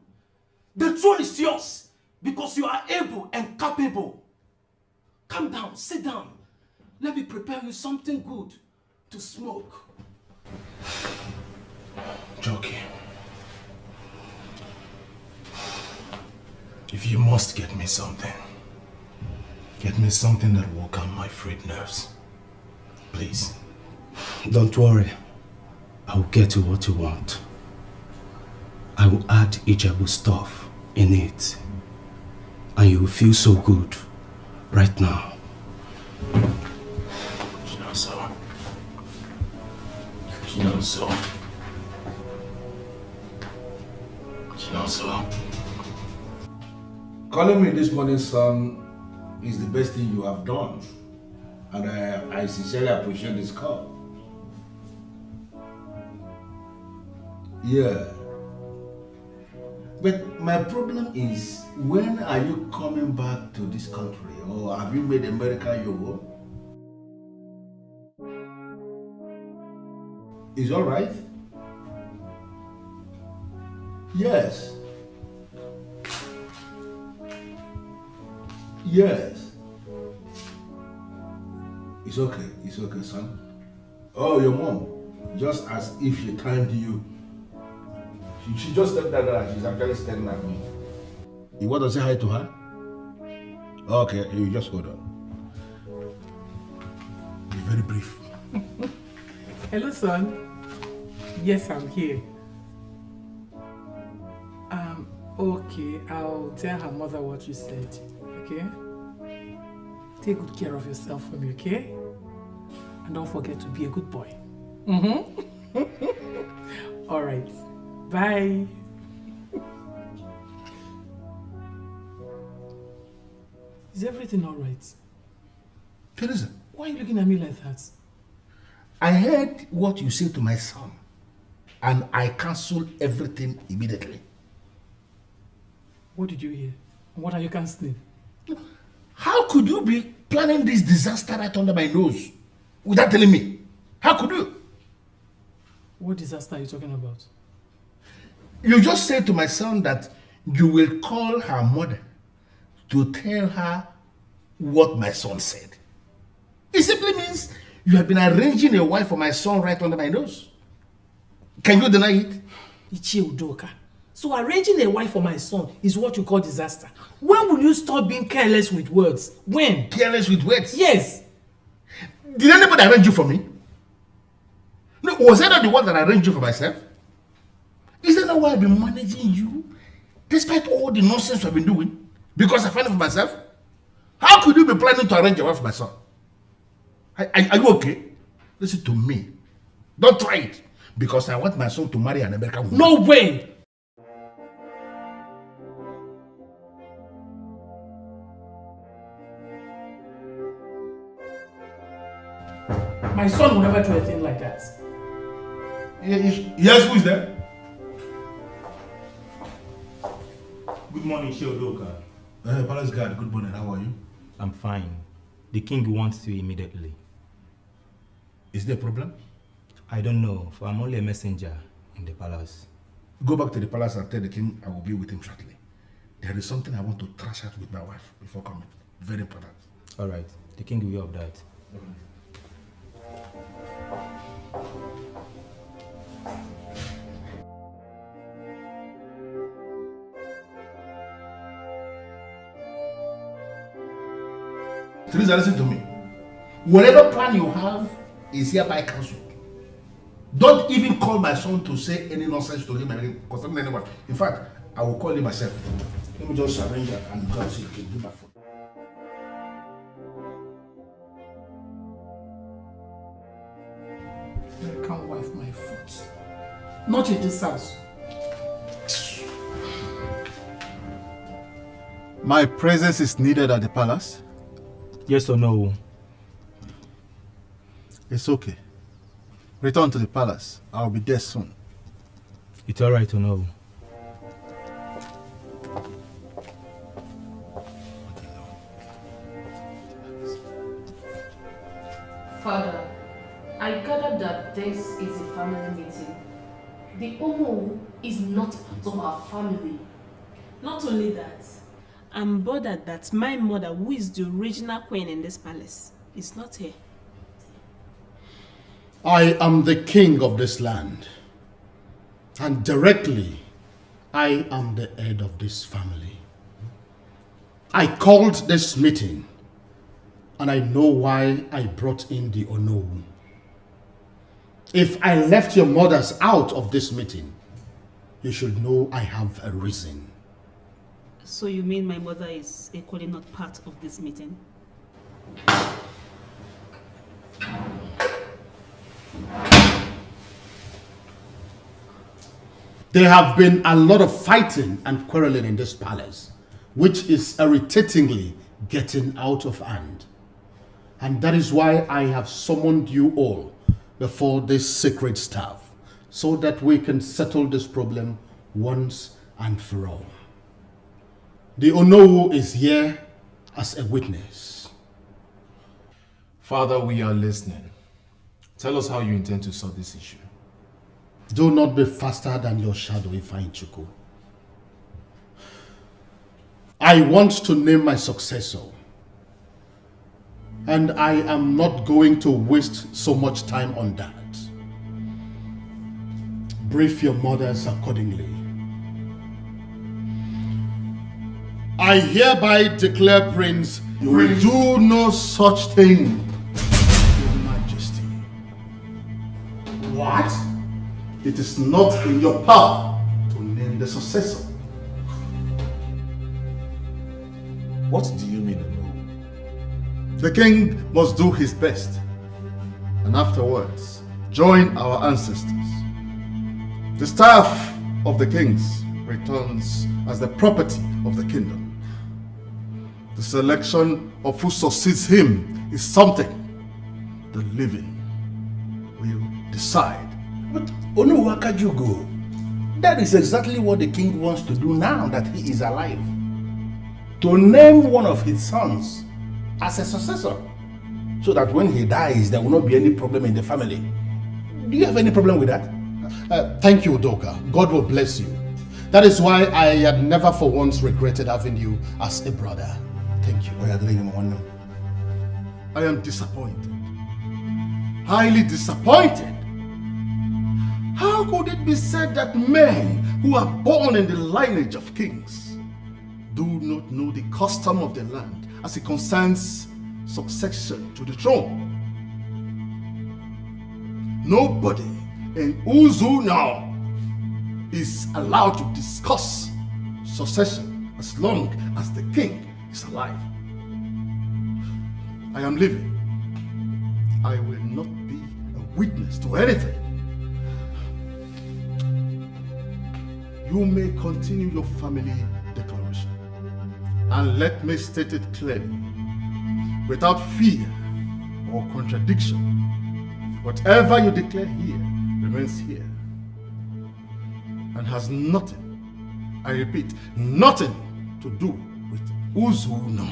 The throne is yours because you are able and capable. Calm down, sit down. Let me prepare you something good to smoke. Jockey, if you must get me something that will calm my frayed nerves. Please. Don't worry. I will get you what you want. I will add Ijebu stuff in it. And you will feel so good right now. Calling me this morning, son, is the best thing you have done. And I sincerely appreciate this call. Yeah. But my problem is, when are you coming back to this country? Or have you made America your home? Is all right? Yes. Yes. It's okay, son. Oh, your mom, just as if she timed you. She just stepped that she's actually staring at me. You want to say hi to her? Okay, you just hold on. Be very brief. Hello, son. Yes, I'm here. Okay, I'll tell her mother what you said, okay? Take good care of yourself for me, okay? And don't forget to be a good boy. All right. Bye. Is everything all right? Teresa, Why are you looking at me like that? I heard what you said to my son, and I cancelled everything immediately. What did you hear? What are you cancelling? How could you be planning this disaster right under my nose without telling me? How could you? What disaster are you talking about? You just said to my son that you will call her mother to tell her what my son said. It simply means you have been arranging a wife for my son right under my nose. Can you deny it? Ichie Udoka. So arranging a wife for my son is what you call disaster. When will you stop being careless with words? When? Careless with words? Yes. Did anybody arrange you for me? No, was I not the one that arranged you for myself? Is that not why I've been managing you? Despite all the nonsense I've been doing? Because I find it for myself? How could you be planning to arrange a wife for my son? Are you okay? Listen to me. Don't try it. Because I want my son to marry an American woman. No way! My son will never do a thing like that. Yes, who is there? Good morning, Sheodoka. Palace guard, good morning. How are you? I'm fine. The king wants you immediately. Is there a problem? I don't know, for I'm only a messenger in the palace. Go back to the palace and tell the king I will be with him shortly. There is something I want to thrash out with my wife before coming. Very important. All right, the king will be of that. Teresa, listen to me. Whatever plan you have is hereby cancelled. Don't even call my son to say any nonsense to him concerning anyone. In fact, I will call him myself. Let me just arrange that and go and see if he can do my phone. I can't wipe my foot. Not in this house. My presence is needed at the palace? Yes or no? It's okay. Return to the palace. I'll be there soon. It's alright to know. Father, I gather that this is a family meeting. The Omo is not part of our family. Not only that, I'm bothered that my mother, who is the original queen in this palace, is not here. I am the king of this land. And directly, I am the head of this family. I called this meeting, and I know why I brought in the Onowu. If I left your mothers out of this meeting, you should know I have a reason. So you mean my mother is equally not part of this meeting? There have been a lot of fighting and quarreling in this palace, which is irritatingly getting out of hand. And that is why I have summoned you all before this sacred staff, so that we can settle this problem once and for all. The Onowu is here as a witness. Father, we are listening. Tell us how you intend to solve this issue. Do not be faster than your shadow, Ifeanyichukwu. I want to name my successor. And I am not going to waste so much time on that. Brief your mothers accordingly. I hereby declare, Prince, you will do no such thing, Your Majesty. What? It is not in your power to name the successor. What do you mean, no? The king must do his best, and afterwards join our ancestors. The staff of the kings returns as the property of the kingdom. The selection of who succeeds him is something the living will decide. But Onuwakajugo, that is exactly what the king wants to do now that he is alive. To name one of his sons as a successor, so that when he dies, there will not be any problem in the family. Do you have any problem with that? Thank you, Udoka. God will bless you. That is why I had never for once regretted having you as a brother. Thank you. I am disappointed. Highly disappointed. How could it be said that men who are born in the lineage of kings do not know the custom of the land as it concerns succession to the throne? Nobody in Ugezu now is allowed to discuss succession as long as the king is alive. I am leaving. I will not be a witness to anything. You may continue your family declaration. And let me state it clearly, without fear or contradiction. Whatever you declare here remains here and has nothing, I repeat, nothing to do with Ugezu. No.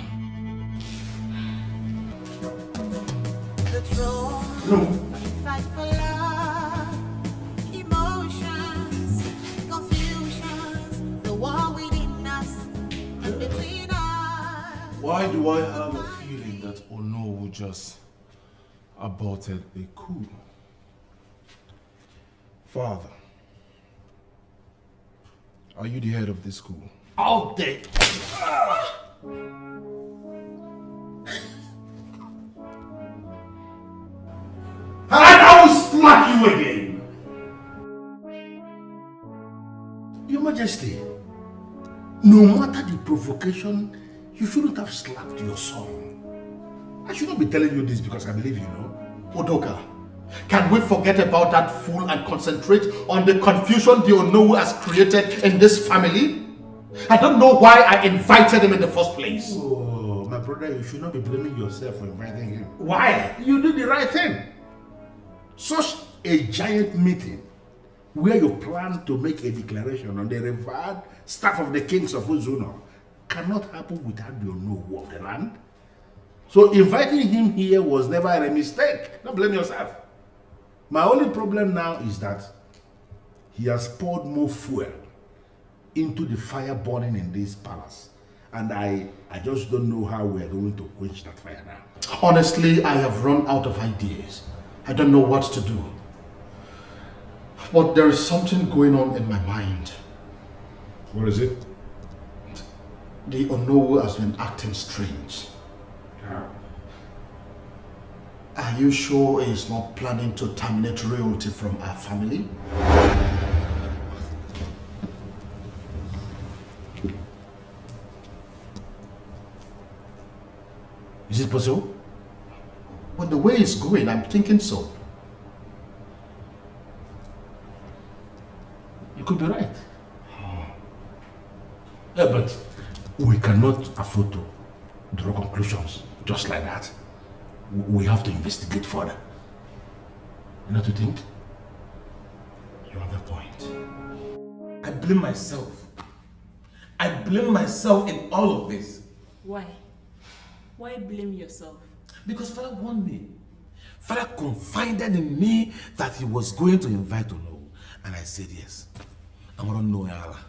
Fight for love, emotions, confusions, the war within us and between us. Why do I have a feeling that Ono just aborted a coup? Father, are you the head of this school? All day. And I will smack you again. Your Majesty, no matter the provocation, you shouldn't have slapped your son. I shouldn't be telling you this because I believe you know. Udoka, can we forget about that fool and concentrate on the confusion the Onowu has created in this family? I don't know why I invited him in the first place. Oh, my brother, you should not be blaming yourself for inviting him. Why? You did the right thing. Such a giant meeting where you plan to make a declaration on the revered staff of the kings of Ugezu cannot happen without the Onowu of the land. So inviting him here was never a mistake. Don't blame yourself. My only problem now is that he has poured more fuel into the fire burning in this palace. And I just don't know how we are going to quench that fire now. Honestly, I have run out of ideas. I don't know what to do. But there is something going on in my mind. What is it? The Onowu has been acting strange. How? Are you sure he's not planning to terminate royalty from our family? Is it possible? Well, the way it's going, I'm thinking so. You could be right. Yeah, but we cannot afford to draw conclusions just like that. We have to investigate further. You know what you think? You have a point. I blame myself. I blame myself in all of this. Why? Why blame yourself? Because Father warned me. Father confided in me that he was going to invite Ono. And I said yes. I want to know Allah.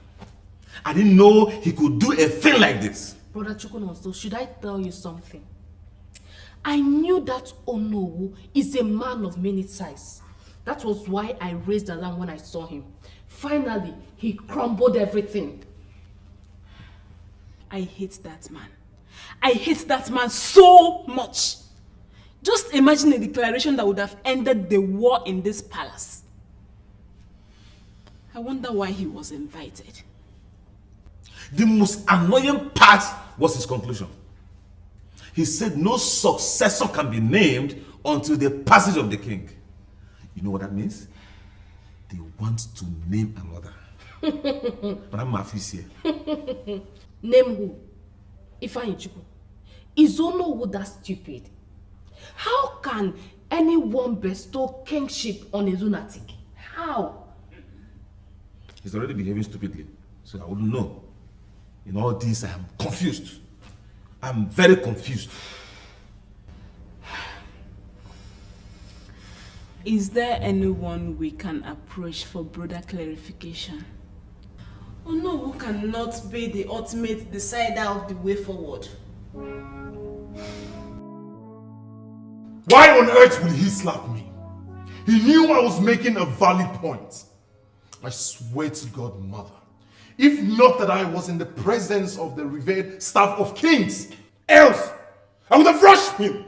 I didn't know he could do a thing like this. Brother Chukwunonso, should I tell you something? I knew that Onowu is a man of many sides. That was why I raised alarm when I saw him. Finally, he crumbled everything. I hate that man. I hate that man so much. Just imagine a declaration that would have ended the war in this palace. I wonder why he was invited. The most annoying part was his conclusion. He said no successor can be named until the passage of the king. You know what that means? They want to name another. But I'm Mafis here. Name who? Ifeanyi Chukwu. Ezeonu that stupid? How can anyone bestow kingship on a lunatic? How? He's already behaving stupidly, so I wouldn't know. In all this, I am confused. I'm very confused. Is there anyone we can approach for broader clarification? Oh no, who cannot be the ultimate decider of the way forward? Why on earth would he slap me? He knew I was making a valid point. I swear to God, Mother, if not that I was in the presence of the revered staff of kings, else I would have rushed him.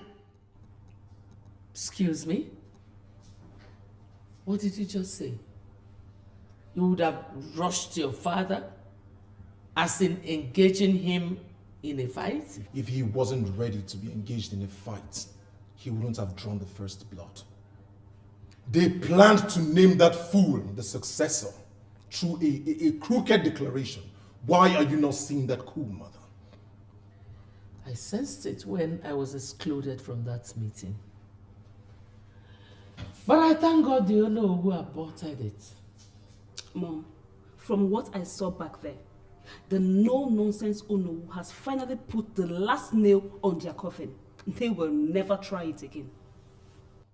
Excuse me? What did you just say? You would have rushed your father, as in engaging him in a fight? If he wasn't ready to be engaged in a fight, he wouldn't have drawn the first blood. They planned to name that fool the successor through a crooked declaration. Why are you not seeing that cool, Mother? I sensed it when I was excluded from that meeting. But I thank God you know who aborted it. Mom, from what I saw back there, the no-nonsense Ono has finally put the last nail on their coffin. They will never try it again.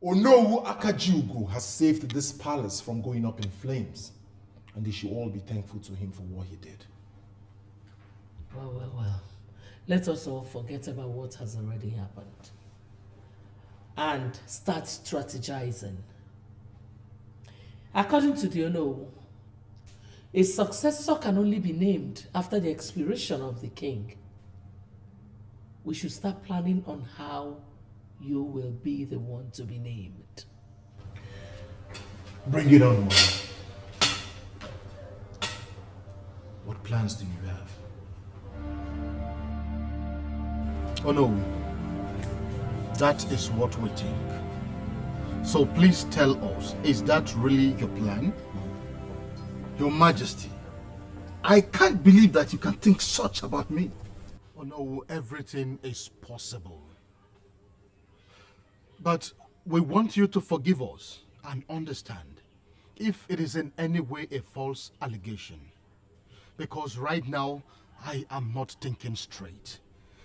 Onowu Akajiugo has saved this palace from going up in flames, and they should all be thankful to him for what he did. Well. Let us all forget about what has already happened and start strategizing. According to the Onowu, a successor can only be named after the expiration of the king. We should start planning on how you will be the one to be named. Bring it on, Mother. What plans do you have? Oh no, that is what we think. So please tell us, is that really your plan? Your Majesty, I can't believe that you can think such about me. Oh no, everything is possible. But we want you to forgive us and understand if it is in any way a false allegation. Because right now, I am not thinking straight.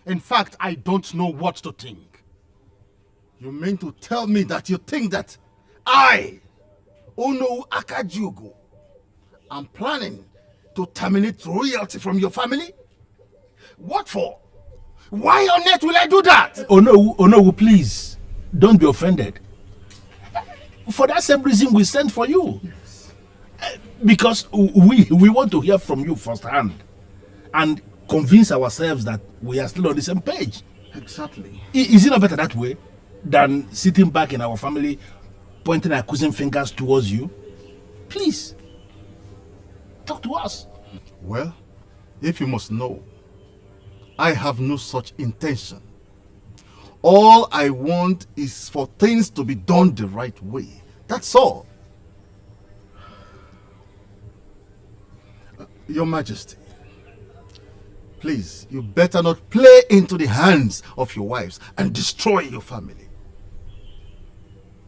In fact, I don't know what to think. You mean to tell me that you think that I, Ono Akajiugo, am planning to terminate royalty from your family? What for? Why on earth will I do that? Oh no, please, don't be offended. For that same reason we sent for you. Yes. Because we want to hear from you firsthand and convince ourselves that we are still on the same page. Exactly. Is it not better that way than sitting back in our family pointing accusing fingers towards you? Please, talk to us. Well, if you must know, I have no such intention. All I want is for things to be done the right way. That's all. Your Majesty, please, you better not play into the hands of your wives and destroy your family.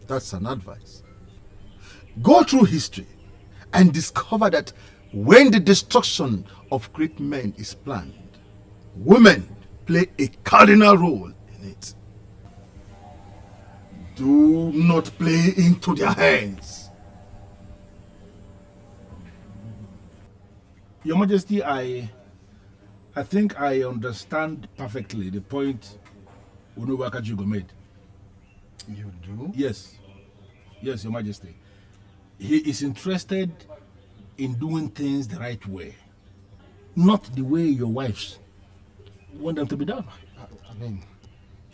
That's an advice. Go through history and discover that when the destruction of great men is planned, women play a cardinal role in it. Do not play into their hands. Your Majesty, I think I understand perfectly the point Ono Akajiugo made. You do? Yes, Your Majesty. He is interested in doing things the right way, not the way your wives want them to be done. I mean,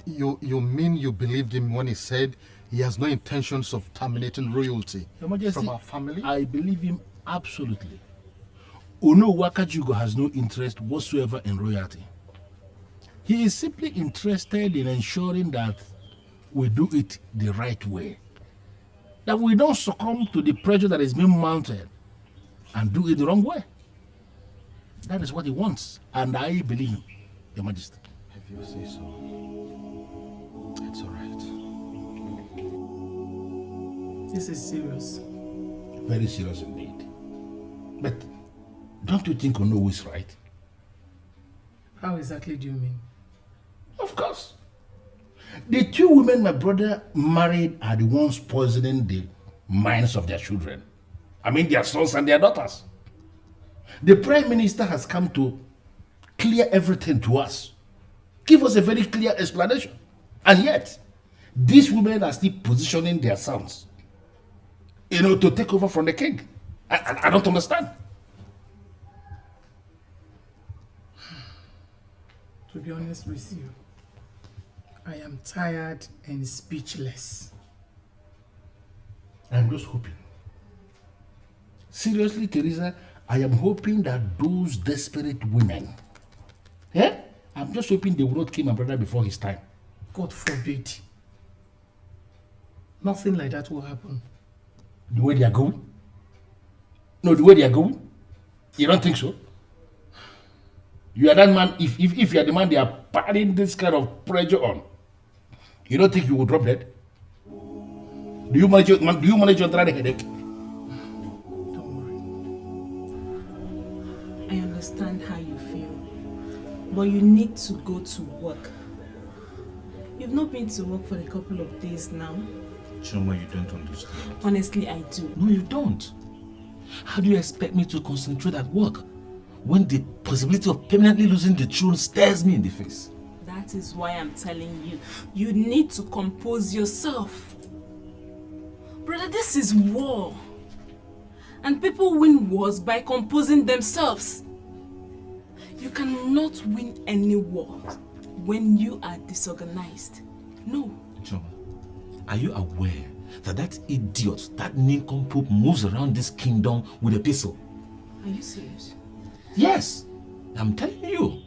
you mean you believed him when he said he has no intentions of terminating royalty Your Majesty, from our family? I believe him absolutely. Ono Akajiugo has no interest whatsoever in royalty. He is simply interested in ensuring that we do it the right way. That we don't succumb to the pressure that is being mounted and do it the wrong way. That is what he wants, and I believe him, Your Majesty. If you say so, it's all right. This is serious. Very serious indeed. But don't you think Ono is right? How exactly do you mean? Of course. The two women my brother married are the ones poisoning the minds of their children. I mean their sons and their daughters. The Prime Minister has come to clear everything to us. Give us a very clear explanation. And yet, these women are still positioning their sons, to take over from the king. I don't understand. To be honest with you, I am tired and speechless. I'm just hoping. Seriously, Teresa, I am hoping that those desperate women, I'm just hoping they will not kill my brother before his time. God forbid. Nothing like that will happen. The way they are going? No, the way they are going? You don't think so? You are that man, if you are the man they are putting this kind of pressure on, you don't think you will drop dead? Do you manage your headache? I understand how you feel, but you need to go to work. You've not been to work for a couple of days now. Choma, you don't understand. Honestly, I do. No, you don't. How do you expect me to concentrate at work when the possibility of permanently losing the throne stares me in the face? That is why I'm telling you, you need to compose yourself. Brother, this is war. And people win wars by composing themselves. You cannot win any war when you are disorganized. No. Choma, are you aware that idiot, that nincompoop moves around this kingdom with a pistol? Are you serious? Yes, I'm telling you.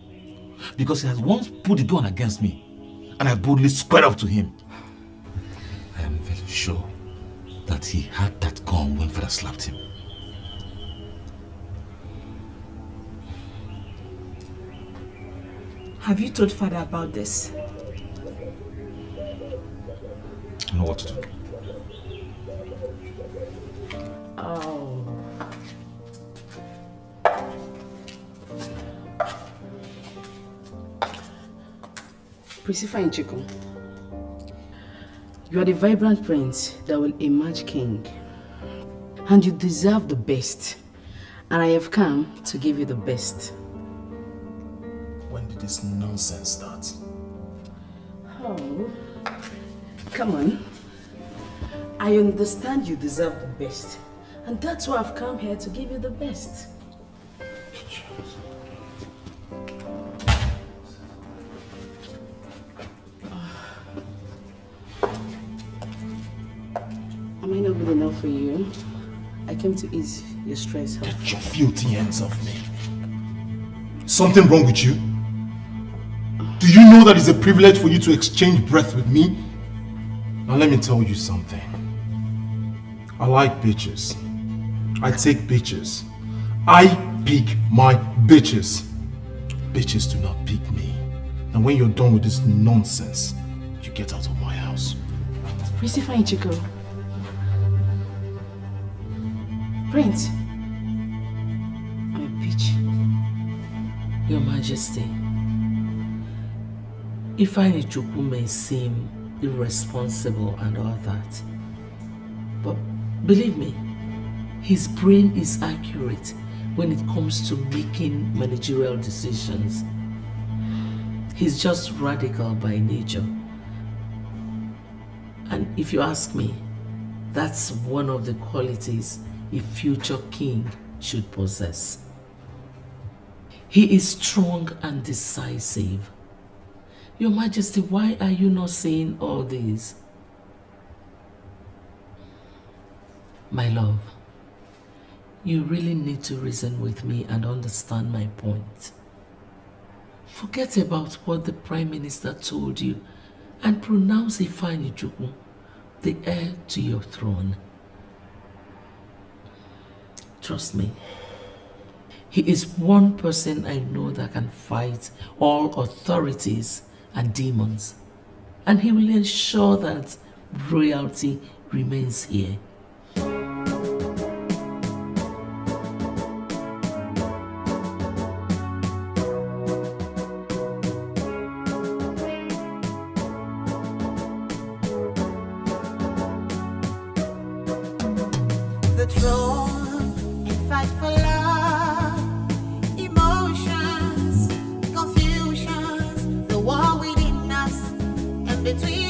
Because he has once put the gun against me, and I boldly squared up to him. I am very sure that he had that gun when Father slapped him. Have you told Father about this? I know what to do. Oh. Priscilla Chico, you are the vibrant prince that will emerge king. And you deserve the best. And I have come to give you the best. When did this nonsense start? Oh, come on. I understand you deserve the best. And that's why I've come here to give you the best. Am I not good enough for you? I came to ease your stress. Get your filthy hands off me. Something wrong with you? Do you know that it's a privilege for you to exchange breath with me? Now let me tell you something. I like bitches. I take bitches. I pick my bitches. Bitches do not pick me. And when you're done with this nonsense, you get out of my house. Priscilla Chico. Prince. I'm a bitch. Your Majesty, Ifeanyichukwu may seem irresponsible and all that, but believe me, his brain is accurate when it comes to making managerial decisions. He's just radical by nature. And if you ask me, that's one of the qualities a future king should possess. He is strong and decisive. Your Majesty, why are you not saying all this? My love, you really need to reason with me and understand my point. Forget about what the Prime Minister told you and pronounce Ifeanyichukwu the heir to your throne. Trust me, he is one person I know that can fight all authorities and demons, and he will ensure that royalty remains here. the throne and fight for love. Emotions, confusions, the war within us and between